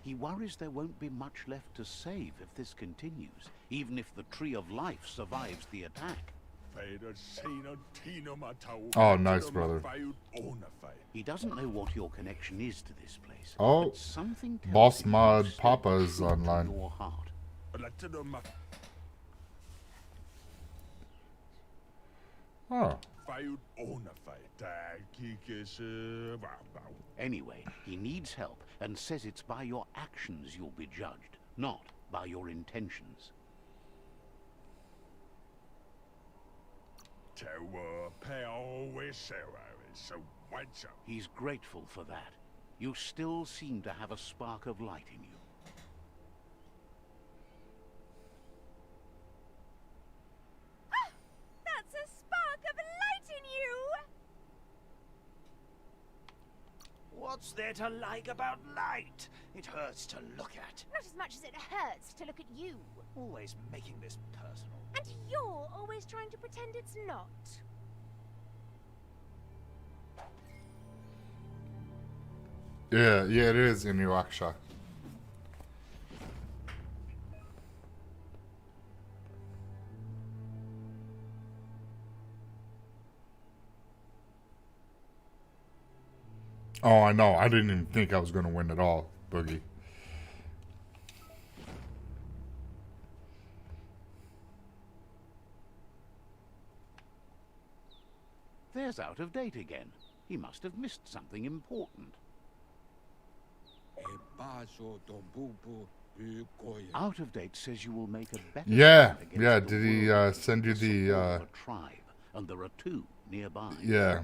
He worries there won't be much left to save if this continues, even if the Tree of Life survives the attack. Oh, nice, brother. He doesn't know what your connection is to this place. Oh, but something tells Boss him Mod you've stayed Papa is true to online. your heart. Oh, Anyway, he needs help and says it's by your actions you'll be judged, not by your intentions. He's grateful for that. You still seem to have a spark of light in you. What's there to like about light? It hurts to look at. Not as much as it hurts to look at you. Always making this personal. And you're always trying to pretend it's not. Yeah, it is Inuyasha. Oh, I know. I didn't even think I was going to win at all, Boogie. There's Out of Date again. He must have missed something important. Out of Date says you will make a better Yeah, stand against yeah. the Did he world send you with support the? of a tribe, and there are 2 nearby. Yeah.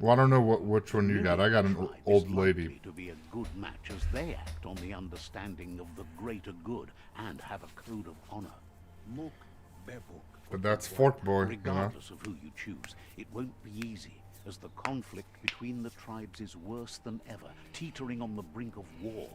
Well, I don't know which one you got. I got an Tribe is old lady. likely to be a good match as they act on the understanding of the greater good and have a code of honor. But that's Fork Boy, you know. Regardless of who you choose, it won't be easy, as the conflict between the tribes is worse than ever, teetering on the brink of war.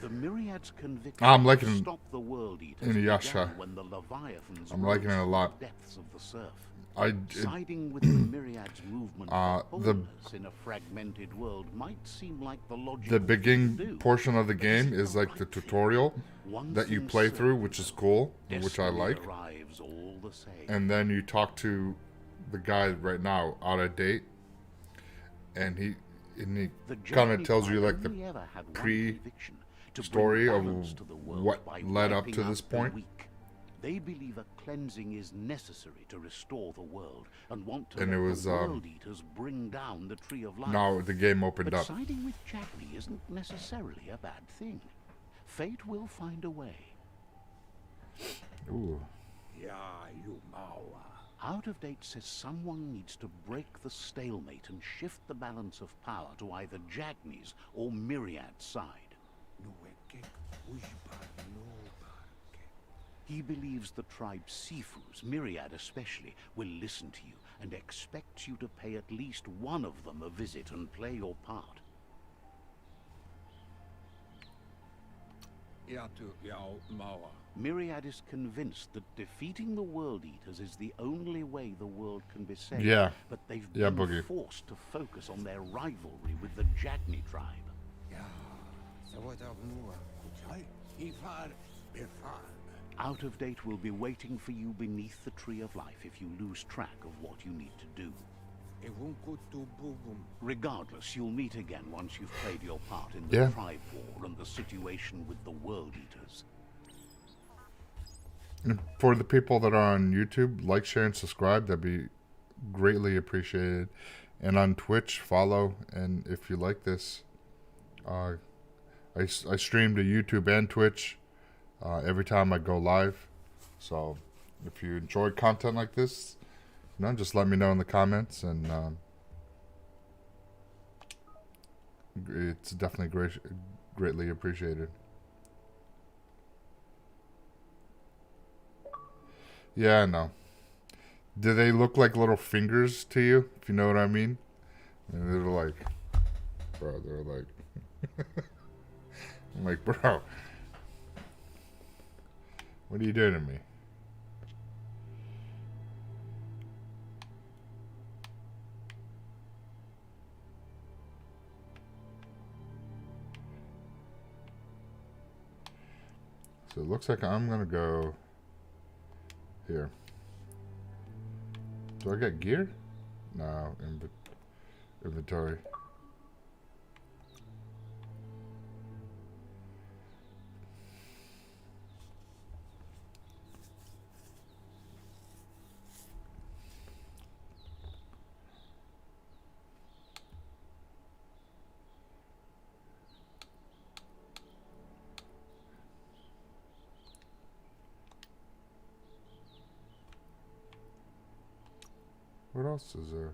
The Myriad's conviction I'm to liking stop the World Eaters Inuyasha. began when the Leviathans I'm liking rose it a from lot. the depths of the surf. I Siding with the Myriad's movement for the- wholeness in a fragmented world might seem like the logical the thing to beginning do, portion of the but is game it is the like the right thing? tutorial One that you thing's play through, certain, which is though. cool, and which I Destiny like. arrives all the same. And then you talk to the guy right now, Out of Date, and he The kind of Jagni tells you tribe like the only ever had one pre conviction, to bring story of balance to the world what by led up wiping to out this the point. weak. They believe a cleansing is necessary to restore the world, and want to And let it was, the World Eaters bring down the Tree of Life. now the game opened But up. siding with Jagni isn't necessarily a bad thing. Fate will find a way. Ooh. Out of Date says someone needs to break the stalemate and shift the balance of power to either Jagni's or Myriad's side. He believes the tribe Sifus, Myriad especially, will listen to you and expects you to pay at least one of them a visit and play your part. Myriad is convinced that defeating the World Eaters is the only way the world can be saved. Yeah. But they've Yeah, been Boogie. forced to focus on their rivalry with the Jagni tribe. Out of Date will be waiting for you beneath the Tree of Life if you lose track of what you need to do. Regardless, you'll meet again once you've played your part in the Yeah. tribe war and the situation with the World Eaters. And for the people that are on YouTube, like, share, and subscribe. That'd be greatly appreciated. And on Twitch, follow. And if you like this, I stream to YouTube and Twitch every time I go live. So if you enjoy content like this, just let me know in the comments. And it's definitely greatly appreciated. Yeah, I know. Do they look like little fingers to you? If you know what I mean? And they're like, bro, they're like, I'm like, bro, what are you doing to me? So it looks like I'm gonna go here. Do I get gear? No, inventory. What else is there?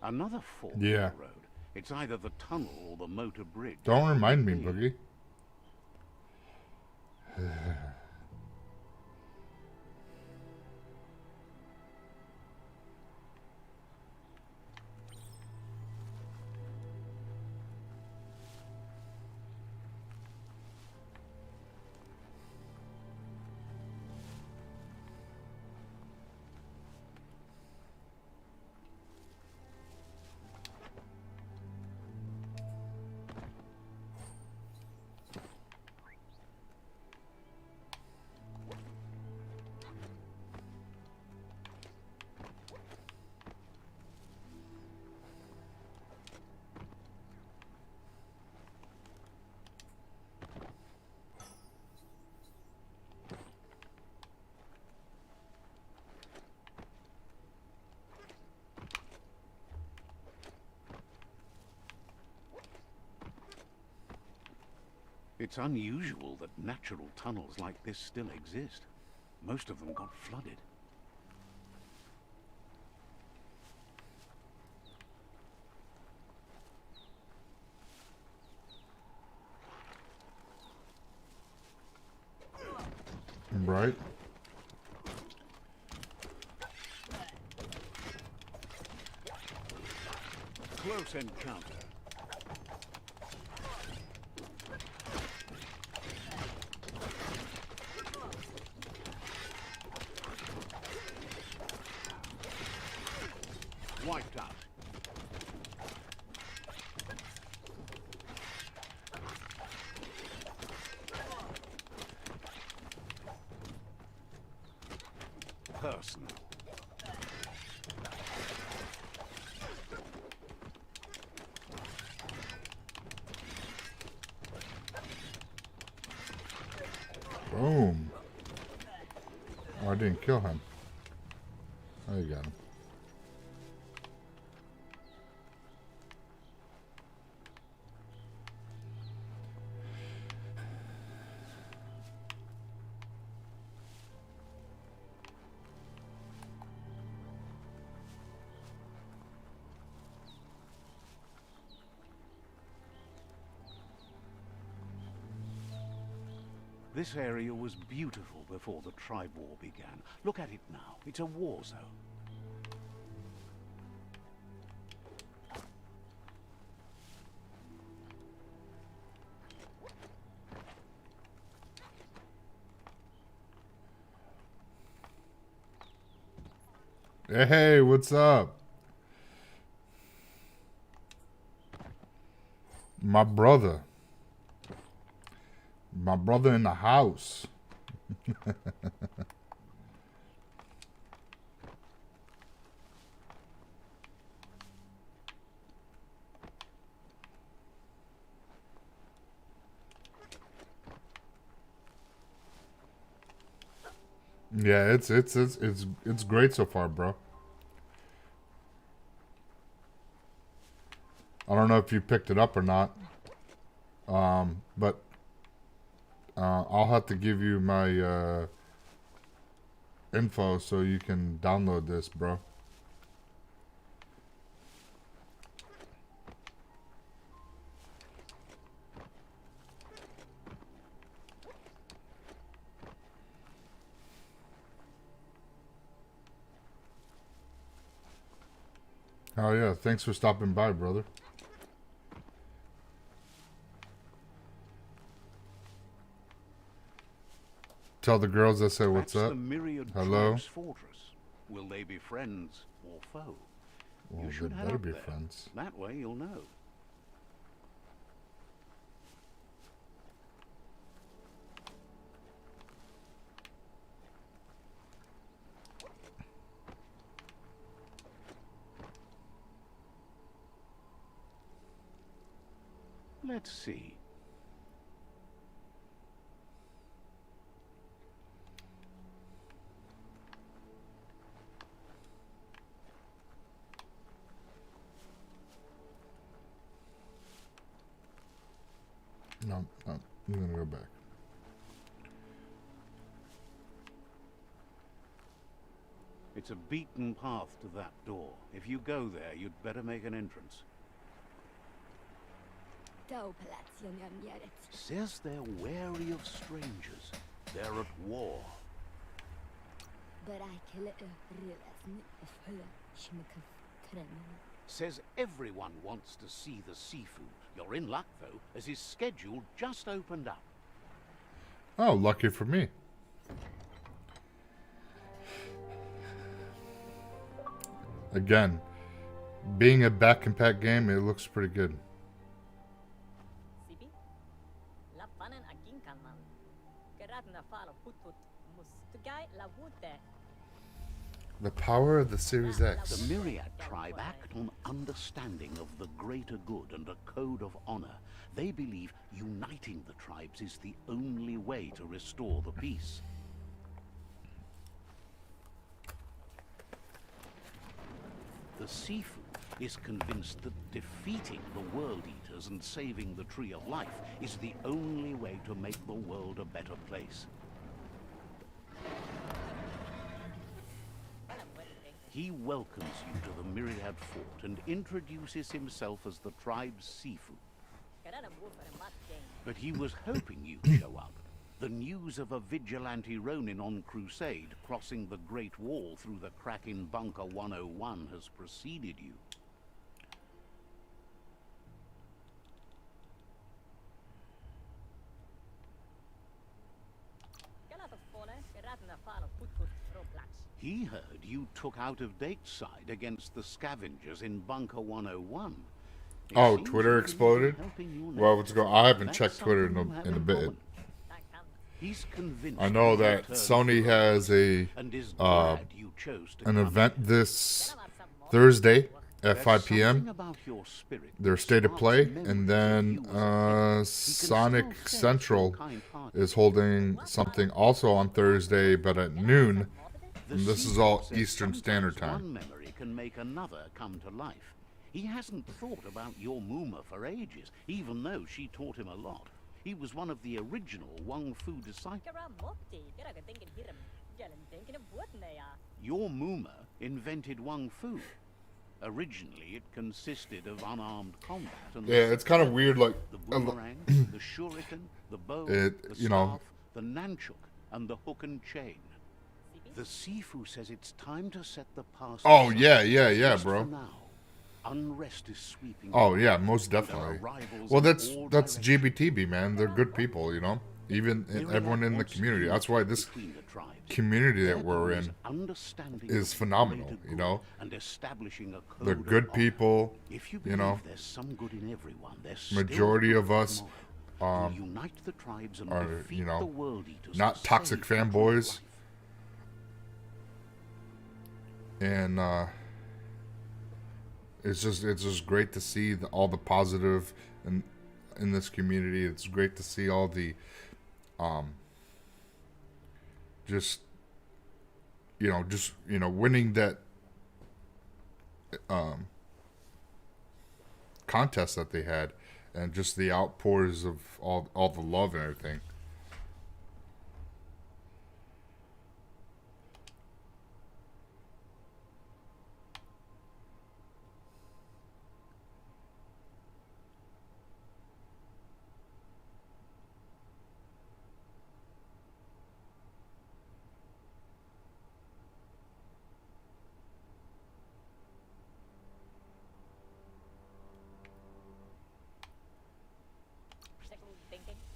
Another fork in Yeah. the road. It's either the tunnel or the motor bridge. Don't remind me, Could be. Boogie. It's unusual that natural tunnels like this still exist. Most of them got flooded. Right? Close encounter. Wiped out. Person. Boom. Oh, I didn't kill him. Oh, you got him. This area was beautiful before the tribe war began. Look at it now. It's a war zone. Hey, what's up? My brother. My brother in the house. Yeah, it's great so far, bro. I don't know if you picked it up or not. But I'll have to give you my info so you can download this, bro. Oh yeah, thanks for stopping by, brother. Tell the girls I said what's That's up. the myriad Hello. tribe's fortress. Will they be friends or foe? Well, You should they head better up be there. friends. That way you'll know. Let's see. No, I'm gonna go back. It's It's a beaten path to that door. If you go there, you'd better make an entrance. Says they're wary of strangers. They're at war. Says everyone wants to see the seafood. You're in luck, though, as his schedule just opened up. Oh, lucky for me. Again, being a back and pack game, it looks pretty good. The power of the Series X. The Myriad tribe act on understanding of the greater good and a code of honor. They believe uniting the tribes is the only way to restore the peace. The Sifu is convinced that defeating the World Eaters and saving the Tree of Life is the only way to make the world a better place. He welcomes you to the Myriad Fort and introduces himself as the tribe's Sifu. But he was hoping you'd show up. The news of a vigilante Ronin on crusade crossing the Great Wall through the crack in Bunker 101 has preceded you. He heard you took out-of-date side against the scavengers in Bunker 101. It Oh, seems Twitter you exploded? could be helping your Well, neighbor. what's going? I haven't That's checked Twitter something you have in a in bit. common. He's convinced I know you that returned Sony to has a and is glad you chose to an come event here. this Thursday at There's 5 something p.m. about your spirit Their that state of sparks play, memories and of then you as a kid. He can Sonic still sense Central your kind heart. is holding something also on Thursday, but at noon. The And this is Sifu all says Eastern sometimes Standard Time. One memory can make another come to life. He hasn't thought about your Muma for ages, even though she taught him a lot. He was one of the original Wang Fu disciples. Your Muma invented Wang Fu. Originally, it consisted of unarmed combat. And Yeah, it's kind of weird, like the boomerang, the shuriken, the bow, the you know. staff, the nunchuk, and the hook and chain. The Sifu says it's time to set the past Oh aside. yeah, Just bro. for now, unrest is sweeping. Oh the yeah, world. most There are definitely. rivals Well, in that's all that's directions. GBTB, man. They're good people, you know. Even Myriad everyone in the wants community. That's unity why this between the tribes. community Their that we're goal is in understanding is of phenomenal, greater you good know. and establishing a code They're of good honor. people. If you You believe know, there's some good in everyone, there's still majority hope of for us tomorrow. To unite the tribes and are, defeat you know, the World Eaters not to toxic save the Tree of fanboys. Life. And it's just great to see all the positive in this community. It's great to see all the just winning that contest that they had, and just the outpours of all the love and everything.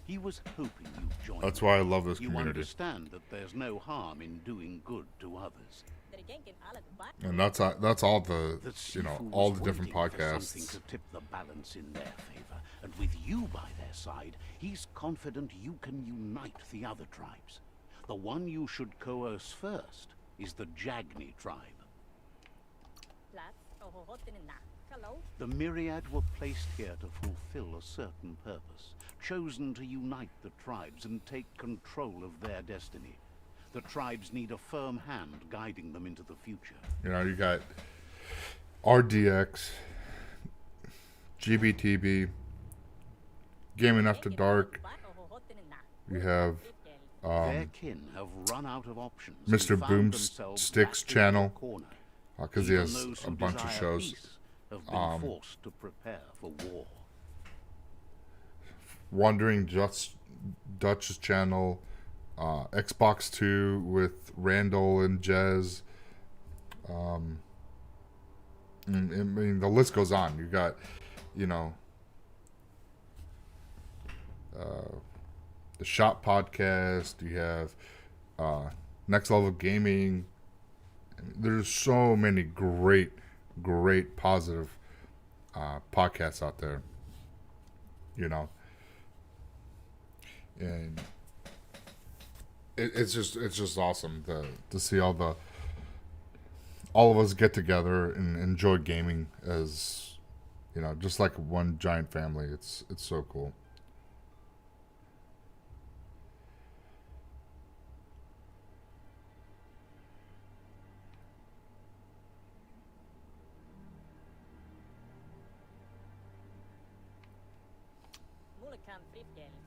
He was hoping you'd join. That's him. why I love this You community. understand that there's no harm in doing good to others. And that's all the The Sifu all was the different waiting for something podcasts. to tip the balance in their favor, and with you by their side, he's confident you can unite the other tribes. The one you should coerce first is the Jagni tribe. The Myriad were placed here to fulfill a certain purpose, chosen to unite the tribes and take control of their destiny. The tribes need a firm hand guiding them into the future. You know, you got RDX, GBTB, Gaming After Dark. You have Their kin have run out of options. Mr. and found themselves Boomstick's backed into a channel, corner. because he Even has those a who bunch of desire shows. peace have been forced to prepare for war. Wandering Dutch's channel, Xbox 2 with Randall and Jez. I mean, the list goes on. You got, you know, the Shop Podcast. You have Next Level Gaming. There's so many great positive podcasts out there. You know, and it's just awesome to see all of us get together and enjoy gaming as, you know, just like one giant family. It's so cool.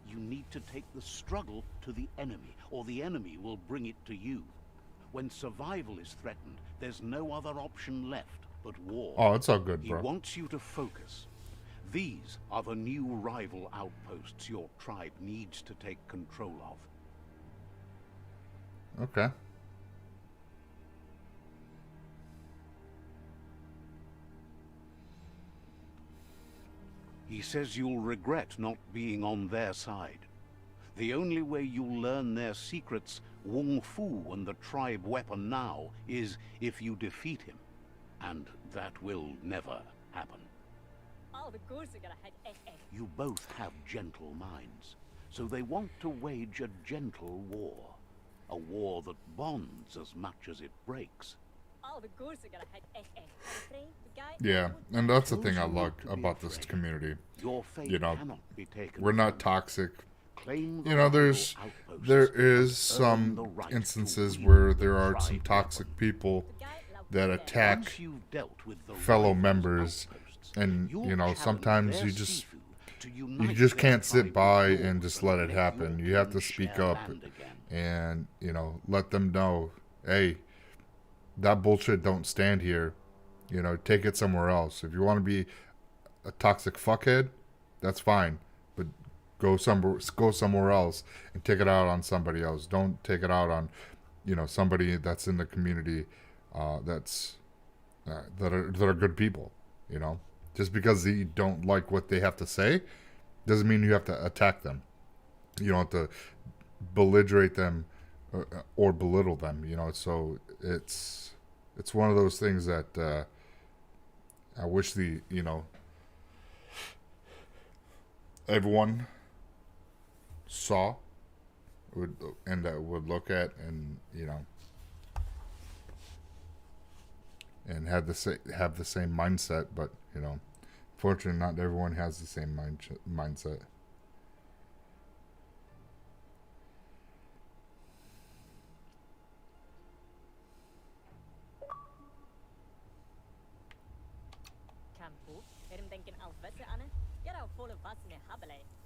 You need to take the struggle to the enemy, or the enemy will bring it to you. When survival is threatened, there's no other option left but war. Oh, it's all good, He bro. wants you to focus. These are the new rival outposts your tribe needs to take control of. Okay. He says you'll regret not being on their side. The only way you'll learn their secrets, Wung Fu and the tribe weapon now, is if you defeat him. And that will never happen. You both have gentle minds, so they want to wage a gentle war. A war that bonds as much as it breaks. Yeah, and that's the thing I Those who like want to be about this afraid, community. Your fate You know, cannot be taken we're not from toxic. Claim the You know, rival outposts there and is earn some the right to instances wield where the there are some tribe toxic weapon. people that attack Once you've dealt with the fellow rival's members, outposts, and you'll you know, challenge sometimes their you just Sifu to you unite just their can't sit tribe by with and yours just let it make happen. your You have kin to speak share up land again. and, you know, let them know, hey, that bullshit don't stand here. You know, take it somewhere else. If you want to be a toxic fuckhead, that's fine, but go somewhere else and take it out on somebody else. Don't take it out on, you know, somebody that's in the community that are good people. You know, just because you don't like what they have to say doesn't mean you have to attack them. You don't have to belligerate them or belittle them. You know, so it's one of those things that I wish everyone saw would look at, and, you know, and have the same mindset. But, you know, fortunately, not everyone has the same mindset.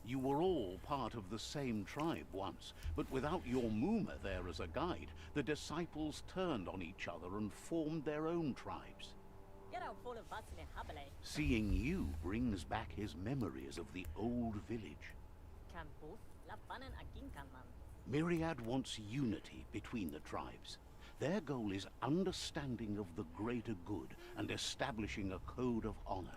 You were all part of the same tribe once, but without your Muma there as a guide, the disciples turned on each other and formed their own tribes. Seeing you brings back his memories of the old village. Myriad wants unity between the tribes. Their goal is understanding of the greater good and establishing a code of honor.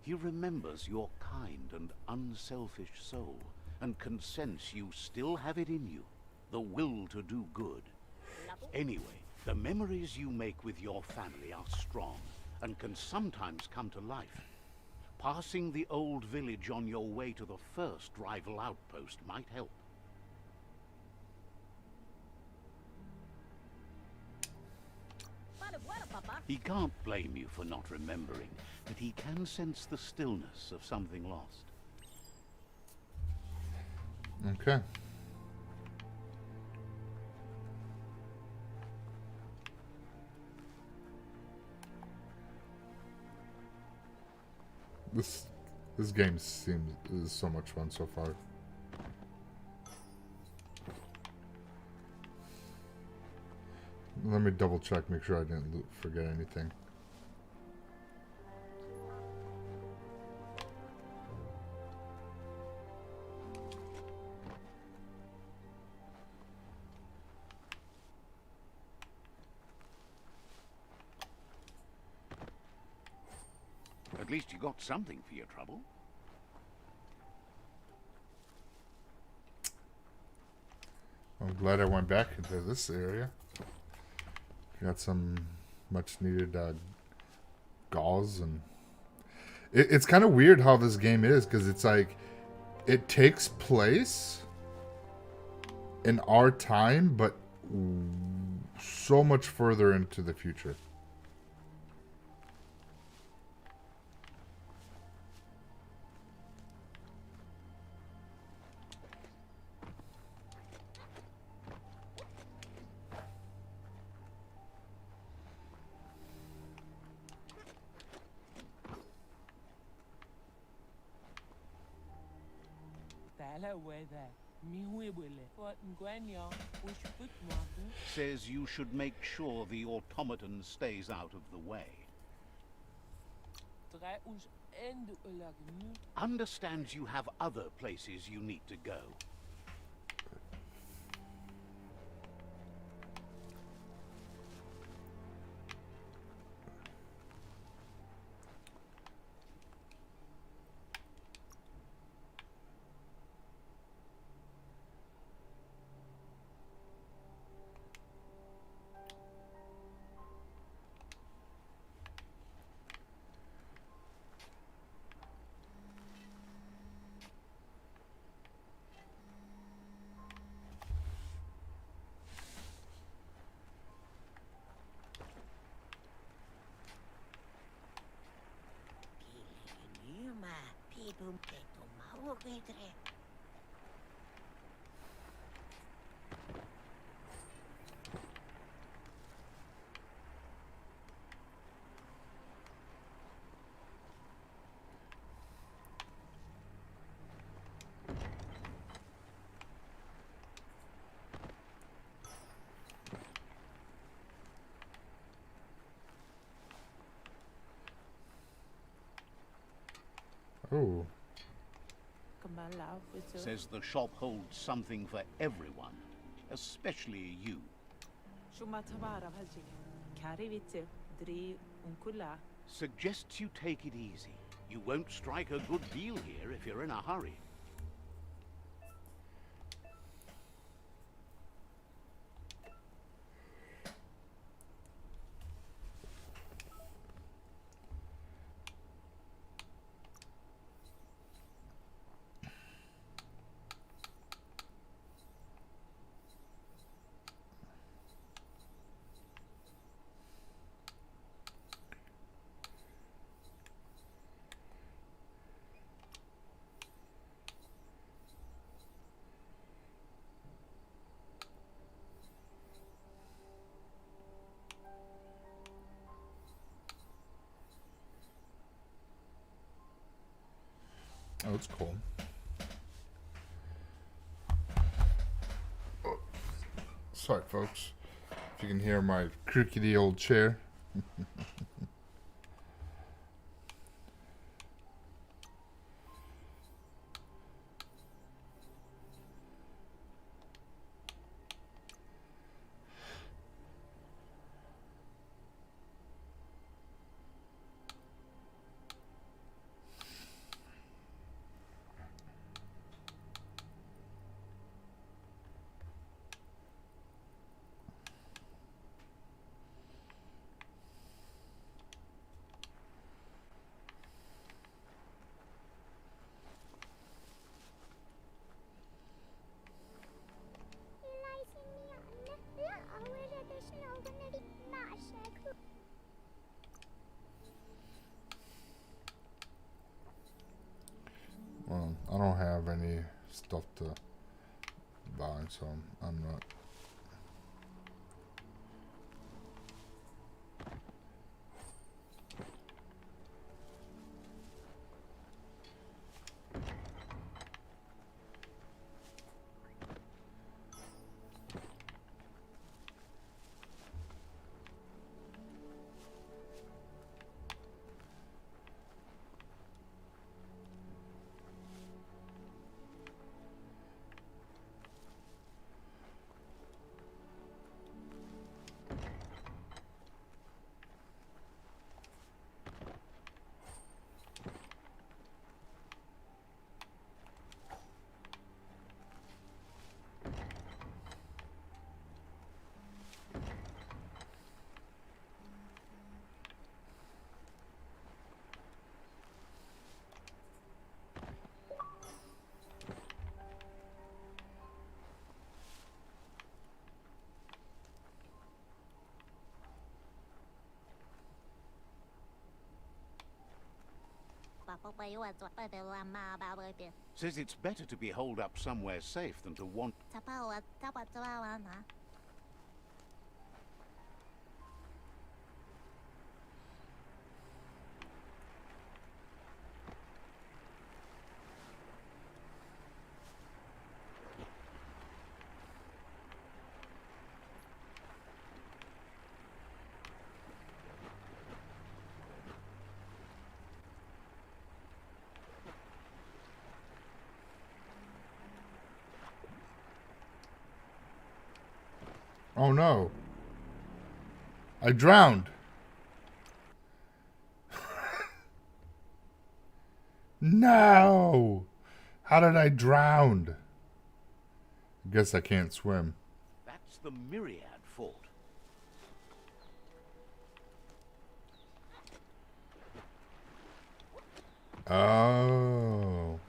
He remembers your kind and unselfish soul, and can sense you still have it in you, the will to do good. Anyway, the memories you make with your family are strong, and can sometimes come to life. Passing the old village on your way to the first rival outpost might help. He can't blame you for not remembering, but he can sense the stillness of something lost. Okay. This game is so much fun so far. Let me double check, make sure I didn't forget anything. At least you got something for your trouble. I'm glad I went back into this area. Got some much needed gauze, and it's kind of weird how this game is, because it's like it takes place in our time, but so much further into the future. Says you should make sure the automaton stays out of the way. Understands you have other places you need to go. Oh. Says the shop holds something for everyone, especially you. Suggests you take it easy. You won't strike a good deal here if you're in a hurry. Oh, it's cool. Oh. Sorry, folks. If you can hear my crickety old chair. Well, I don't have any stuff to buy, so I'm not. Says it's better to be holed up somewhere safe than to want... Oh no. I drowned. No. How did I drown? I guess I can't swim. That's the Myriad Fort. Oh.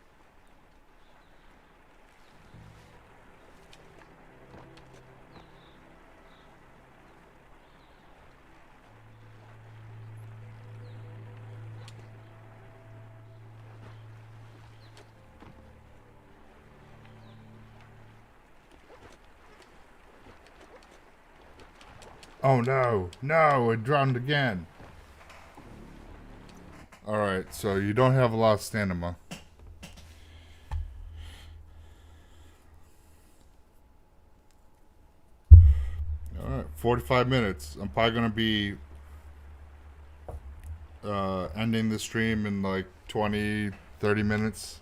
Oh no. No, I drowned again. Alright, so you don't have a lot of stamina. Alright, 45 minutes. I'm probably going to be ending the stream in like 20, 30 minutes.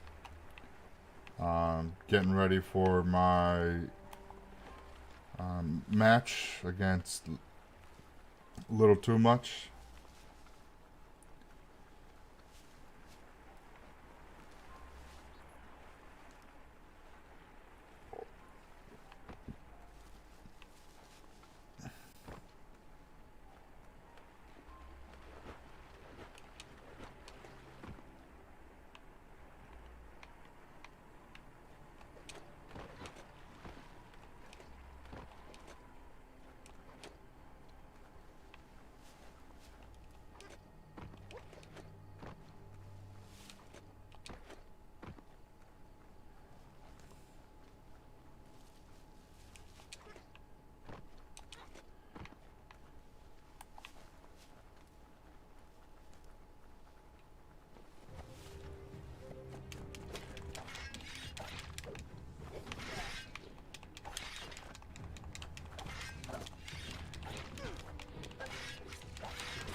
Getting ready for my match against Little Too Much.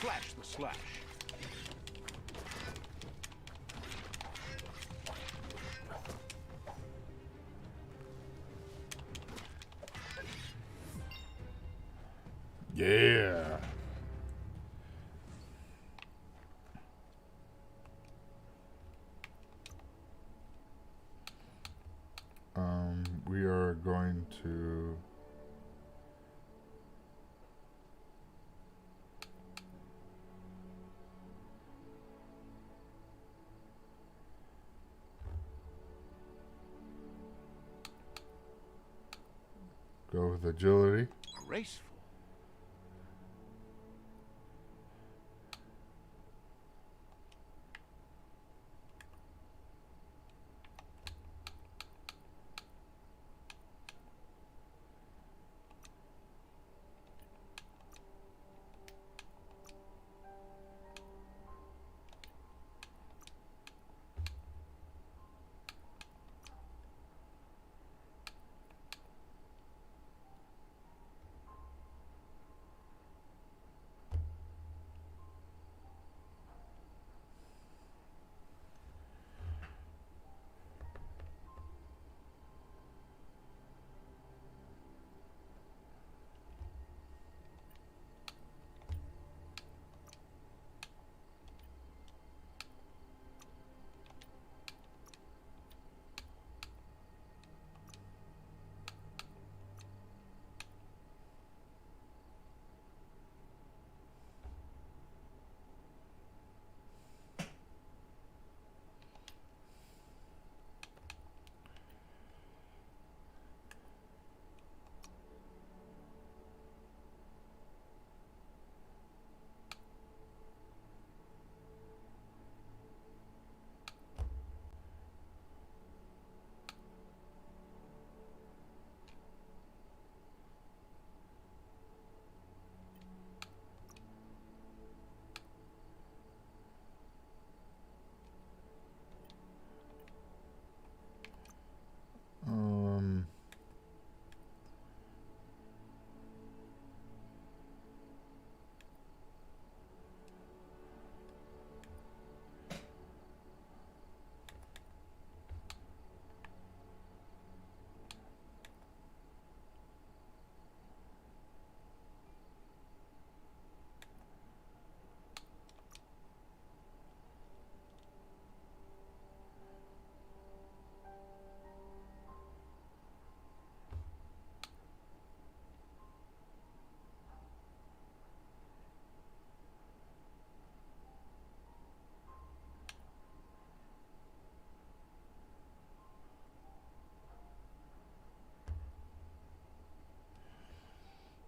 Flash the slash. Yeah. We are going to go with agility. Graceful.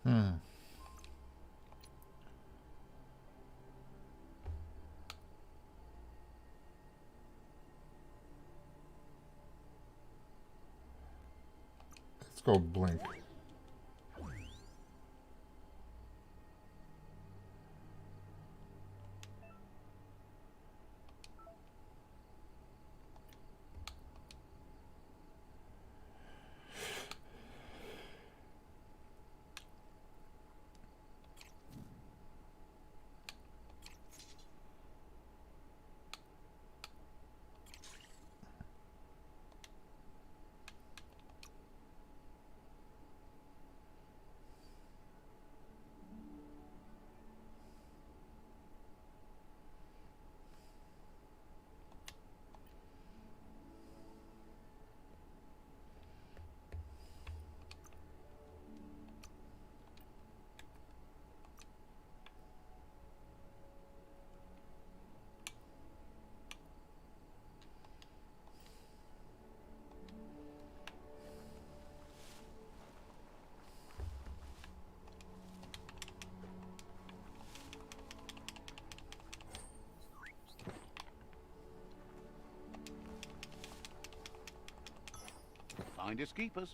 Hmm. Let's go blink. Finders keepers.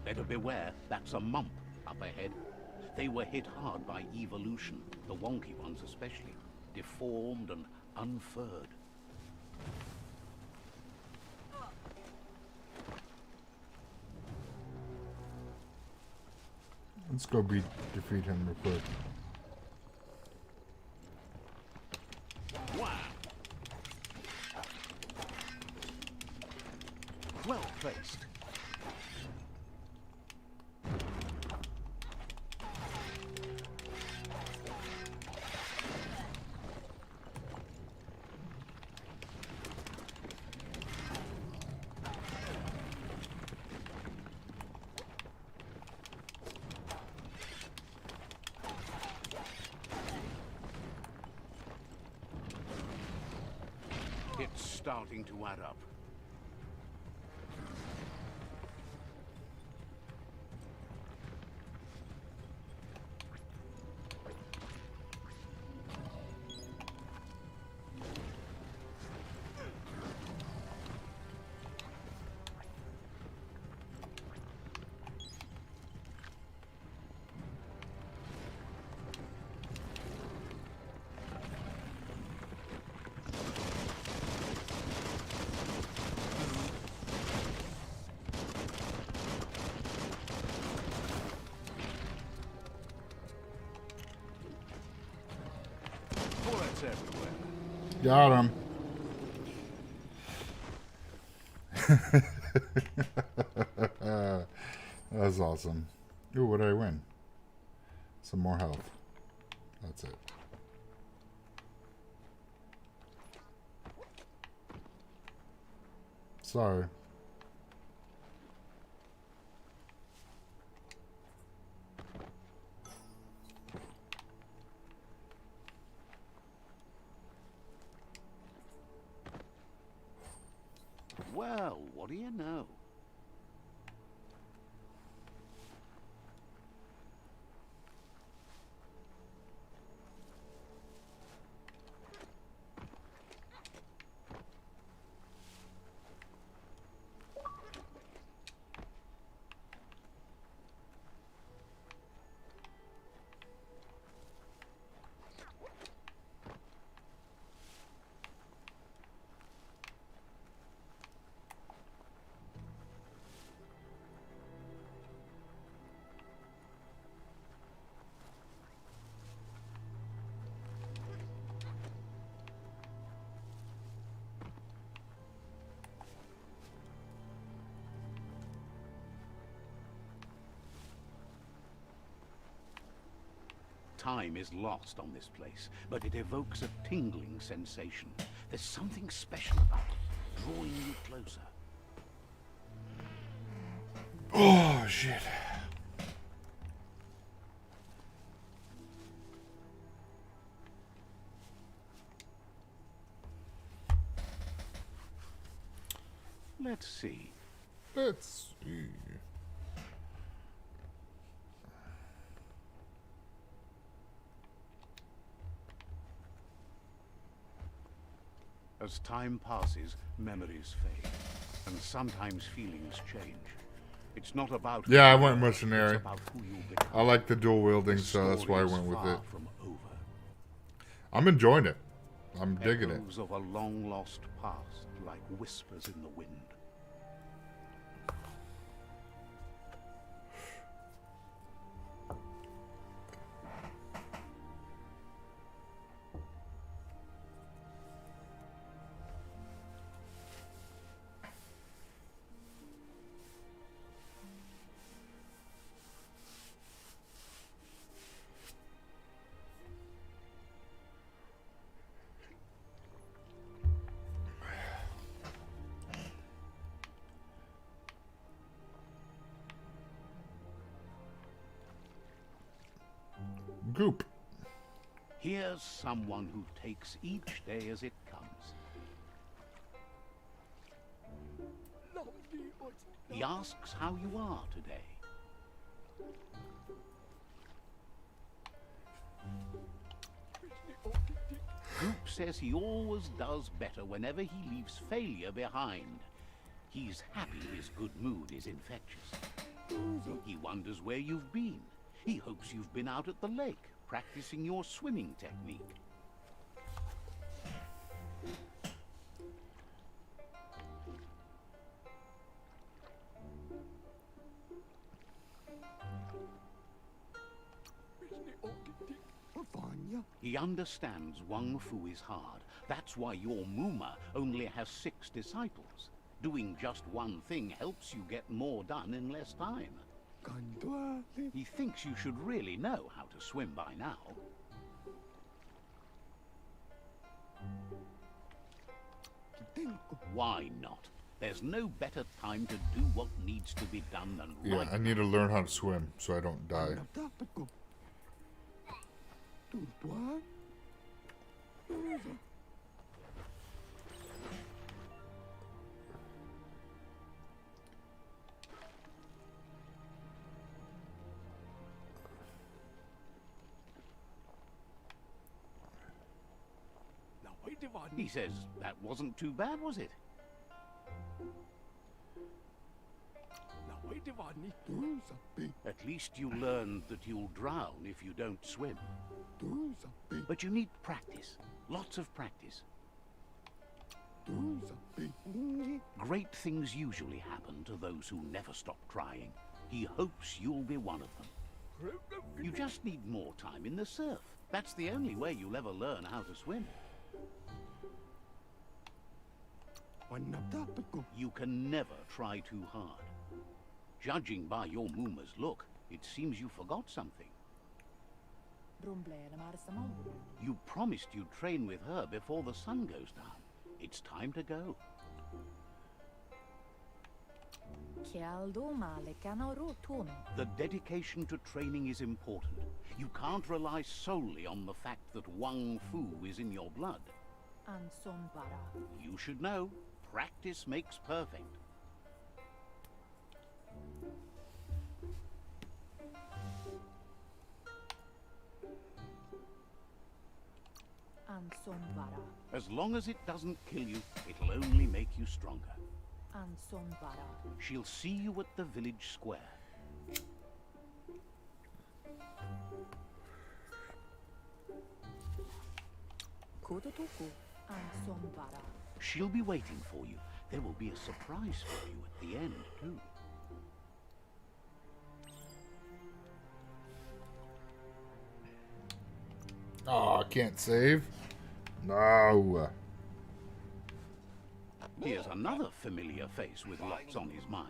Better beware, that's a mump up ahead. They were hit hard by evolution, the wonky ones especially, deformed and unfurred. Let's go defeat him real quick. Wow! Well placed. It's starting to add up. Bullets everywhere. Got him. That's awesome. Ooh, what did I win? Some more health. That's it. Sorry. do you know? Time is lost on this place, but it evokes a tingling sensation. There's something special about it, drawing you closer. Oh, shit. Let's see. Let's see. As time passes, memories fade, and sometimes feelings change. It's not about Yeah, I who you went were, mercenary. it's about who you become. I like the dual wielding, The so that's why I story went is with far it. from over. I'm enjoying it. I'm digging it. Echoes of a long-lost past, like whispers in the wind. Goop. Here's someone who takes each day as it comes. He asks how you are today. Goop says he always does better whenever he leaves failure behind. He's happy his good mood is infectious. He wonders where you've been. He hopes you've been out at the lake, practicing your swimming technique. He understands Wang Fu is hard. That's why your Muma only has 6 disciples. Doing just one thing helps you get more done in less time. He thinks you should really know how to swim by now. Why not? There's no better time to do what needs to be done than Yeah, right I need to learn how to swim so I don't die. He says that wasn't too bad, was it? At least you learned that you'll drown if you don't swim. But you need practice. Lots of practice. Great things usually happen to those who never stop trying. He hopes you'll be one of them. You just need more time in the surf. That's the only way you'll ever learn how to swim. You can never try too hard. Judging by your Muma's look, it seems you forgot something. You promised you'd train with her before the sun goes down. It's time to go. The dedication to training is important. You can't rely solely on the fact that Wang Fu is in your blood. You should know, practice makes perfect. Sonvara. As long as it doesn't kill you, it'll only make you stronger. And Sonvara. She'll see you at the village square. Kodotoku. And Sonvara. She'll be waiting for you. There will be a surprise for you at the end, too. Oh, I can't save. No. Here's another familiar face with lots on his mind.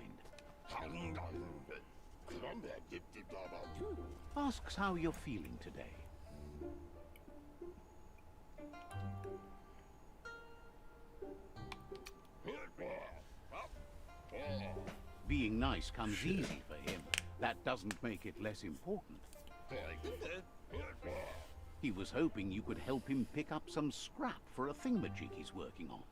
Asks how you're feeling today. Being nice comes easy for him. That doesn't make it less important. He was hoping you could help him pick up some scrap for a thingamajig he's working on.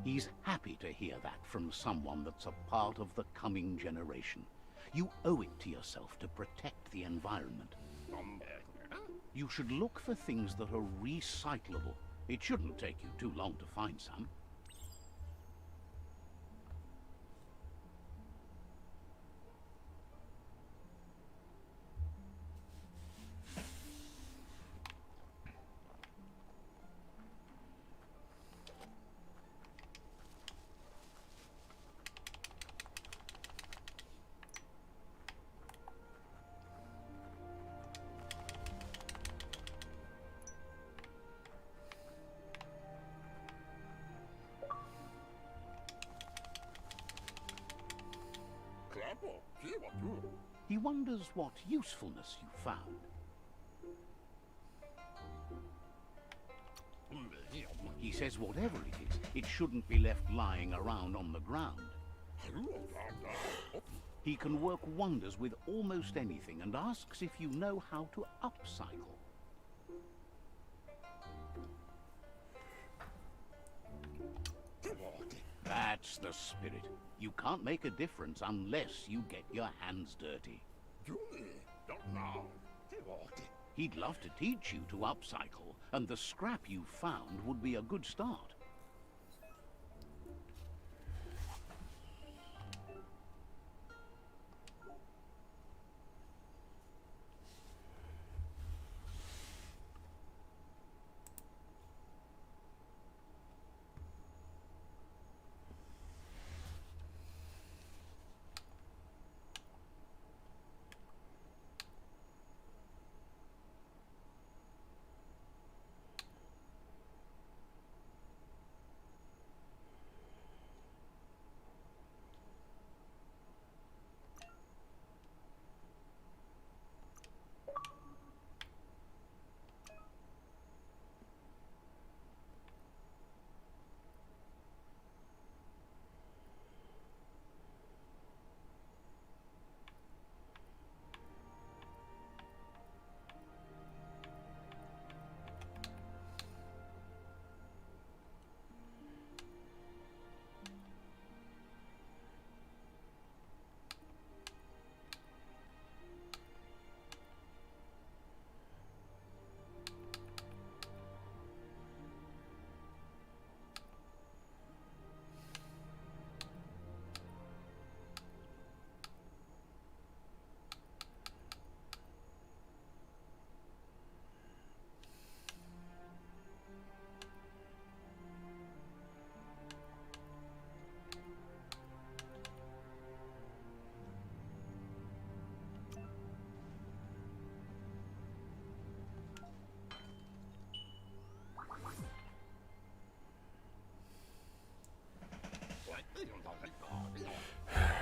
He's happy to hear that from someone that's a part of the coming generation. You owe it to yourself to protect the environment. You should look for things that are recyclable. It shouldn't take you too long to find some. He wonders what usefulness you found. He says whatever it is, it shouldn't be left lying around on the ground. He can work wonders with almost anything and asks if you know how to upcycle. That's the spirit. You can't make a difference unless you get your hands dirty. He'd love to teach you to upcycle, and the scrap you found would be a good start.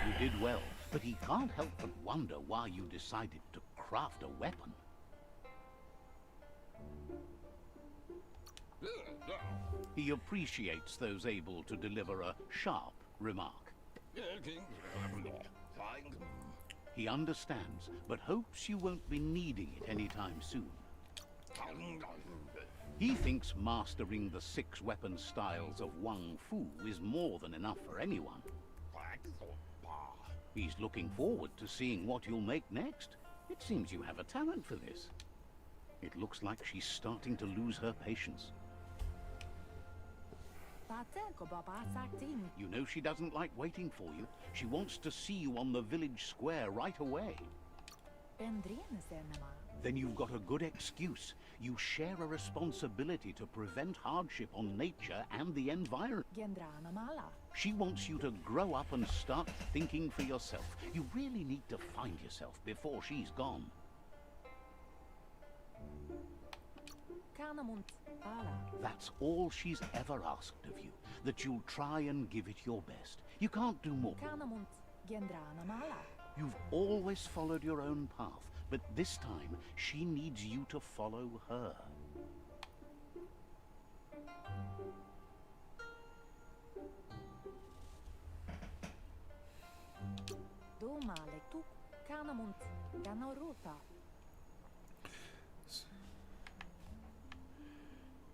You did well, but he can't help but wonder why you decided to craft a weapon. He appreciates those able to deliver a sharp remark. He understands, but hopes you won't be needing it anytime soon. He thinks mastering the 6 weapon styles of Wang Fu is more than enough for anyone. He's looking forward to seeing what you'll make next. It seems you have a talent for this. It looks like she's starting to lose her patience. You know she doesn't like waiting for you. She wants to see you on the village square right away. Then you've got a good excuse. You share a responsibility to prevent hardship on nature and the environment. She wants you to grow up and start thinking for yourself. You really need to find yourself before she's gone. That's all she's ever asked of you, that you'll try and give it your best. You can't do more. You've always followed your own path, but this time she needs you to follow her.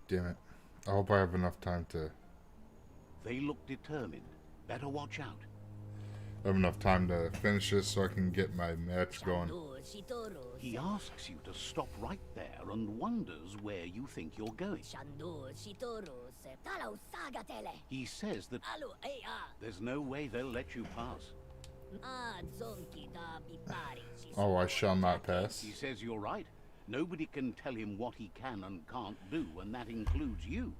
Damn it. I hope I have enough time to... They look determined. Better watch out. I have enough time to finish this so I can get my match going. He asks you to stop right there and wonders where you think you're going. He says that there's no way they'll let you pass. Oh, I shall not pass. He says you're right. Nobody can tell him what he can and can't do, and that includes you.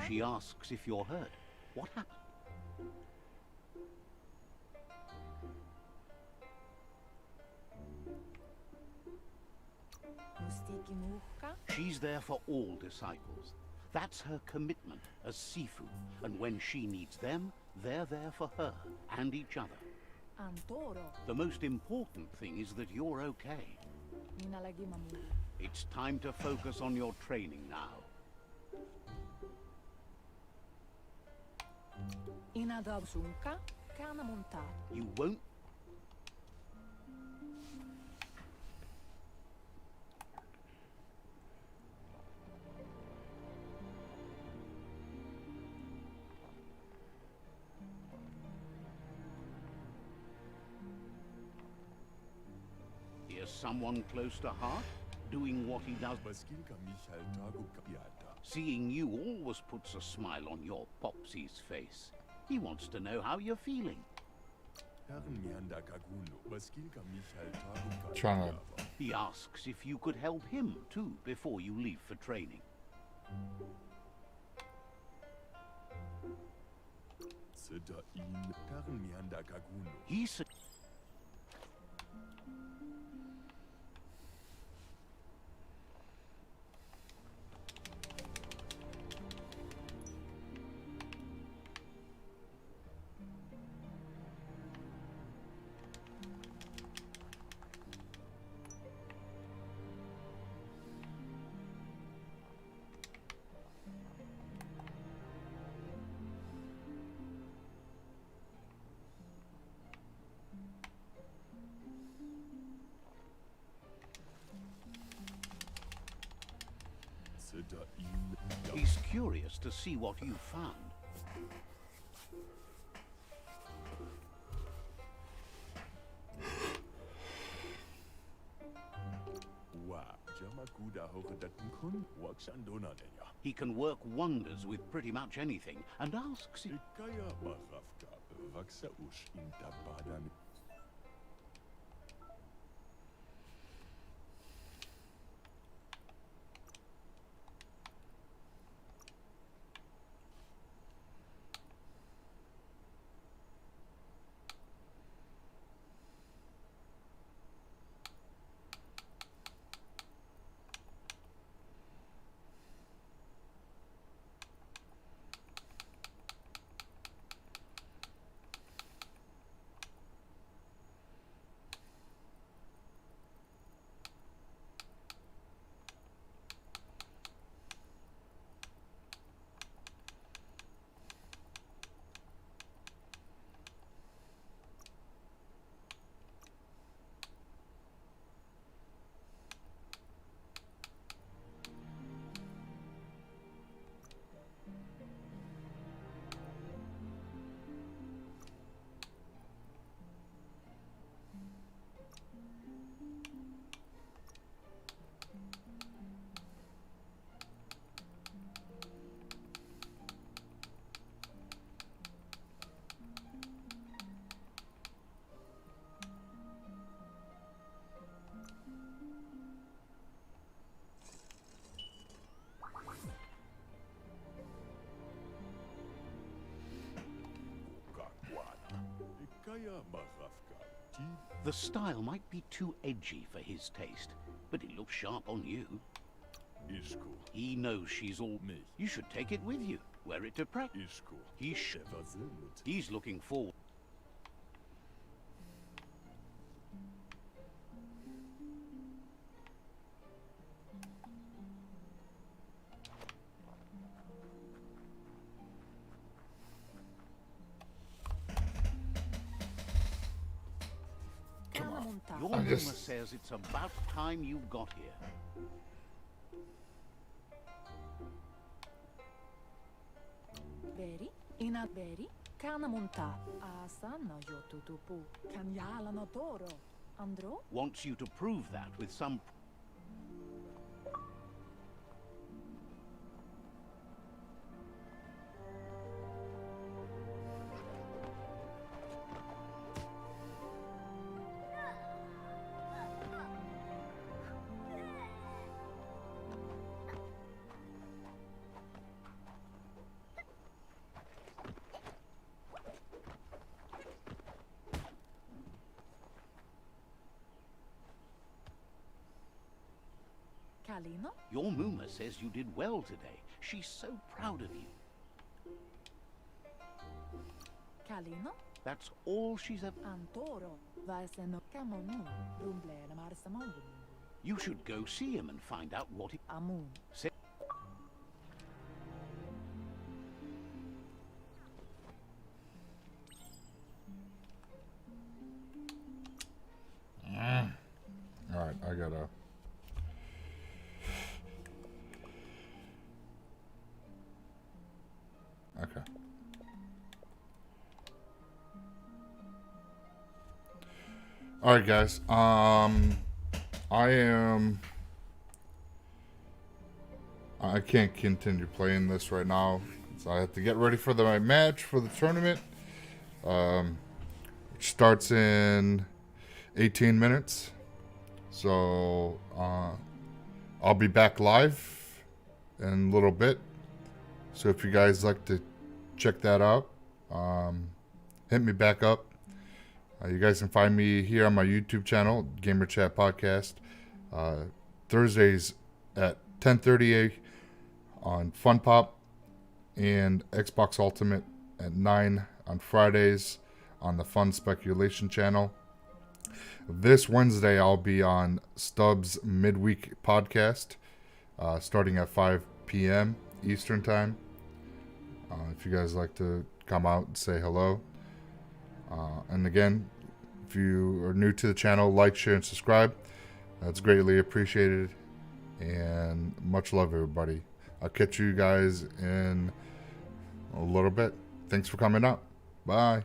She asks if you're hurt. What happened? She's there for all disciples. That's her commitment as Sifu. And when she needs them, they're there for her and each other. The most important thing is that you're okay. It's time to focus on your training now. You won't. Here's someone close to heart, doing what he does. Seeing you always puts a smile on your Popsy's face. He wants to know how you're feeling. Trying to... He asks if you could help him too before you leave for training. He said... He's curious to see what you found. He can work wonders with pretty much anything, and asks you. The style might be too edgy for his taste, but it looks sharp on you. He knows she's all... You should take it with you. Wear it to practice. He's looking forward. Your rumor says it's about time you got here. Veri, ina veri, kana monta, asana yotutupu, kanyala no toro, andro? Wants you to prove that with some... Kalino? Your Muma says you did well today. She's so proud of you. Kalino? That's all she's ever... Antoro, vaiseno kamonu, rumblere marsamon. You should go see him and find out what he... Amun. Say... Alright, I gotta... Okay. Alright guys, I can't continue playing this right now, so I have to get ready for my match for the tournament, which starts in 18 minutes, so I'll be back live in a little bit, so if you guys like to check that out, hit me back up. You guys can find me here on my YouTube channel, Gamer Chat Podcast, Thursdays at 10:30 on Fun Pop, and Xbox Ultimate at 9 on Fridays on the Fun Speculation channel. This Wednesday, I'll be on Stubbs Midweek Podcast, starting at 5 p.m. Eastern Time. If you guys like to come out and say hello. And again, if you are new to the channel, like, share, and subscribe. That's greatly appreciated. And much love, everybody. I'll catch you guys in a little bit. Thanks for coming out. Bye.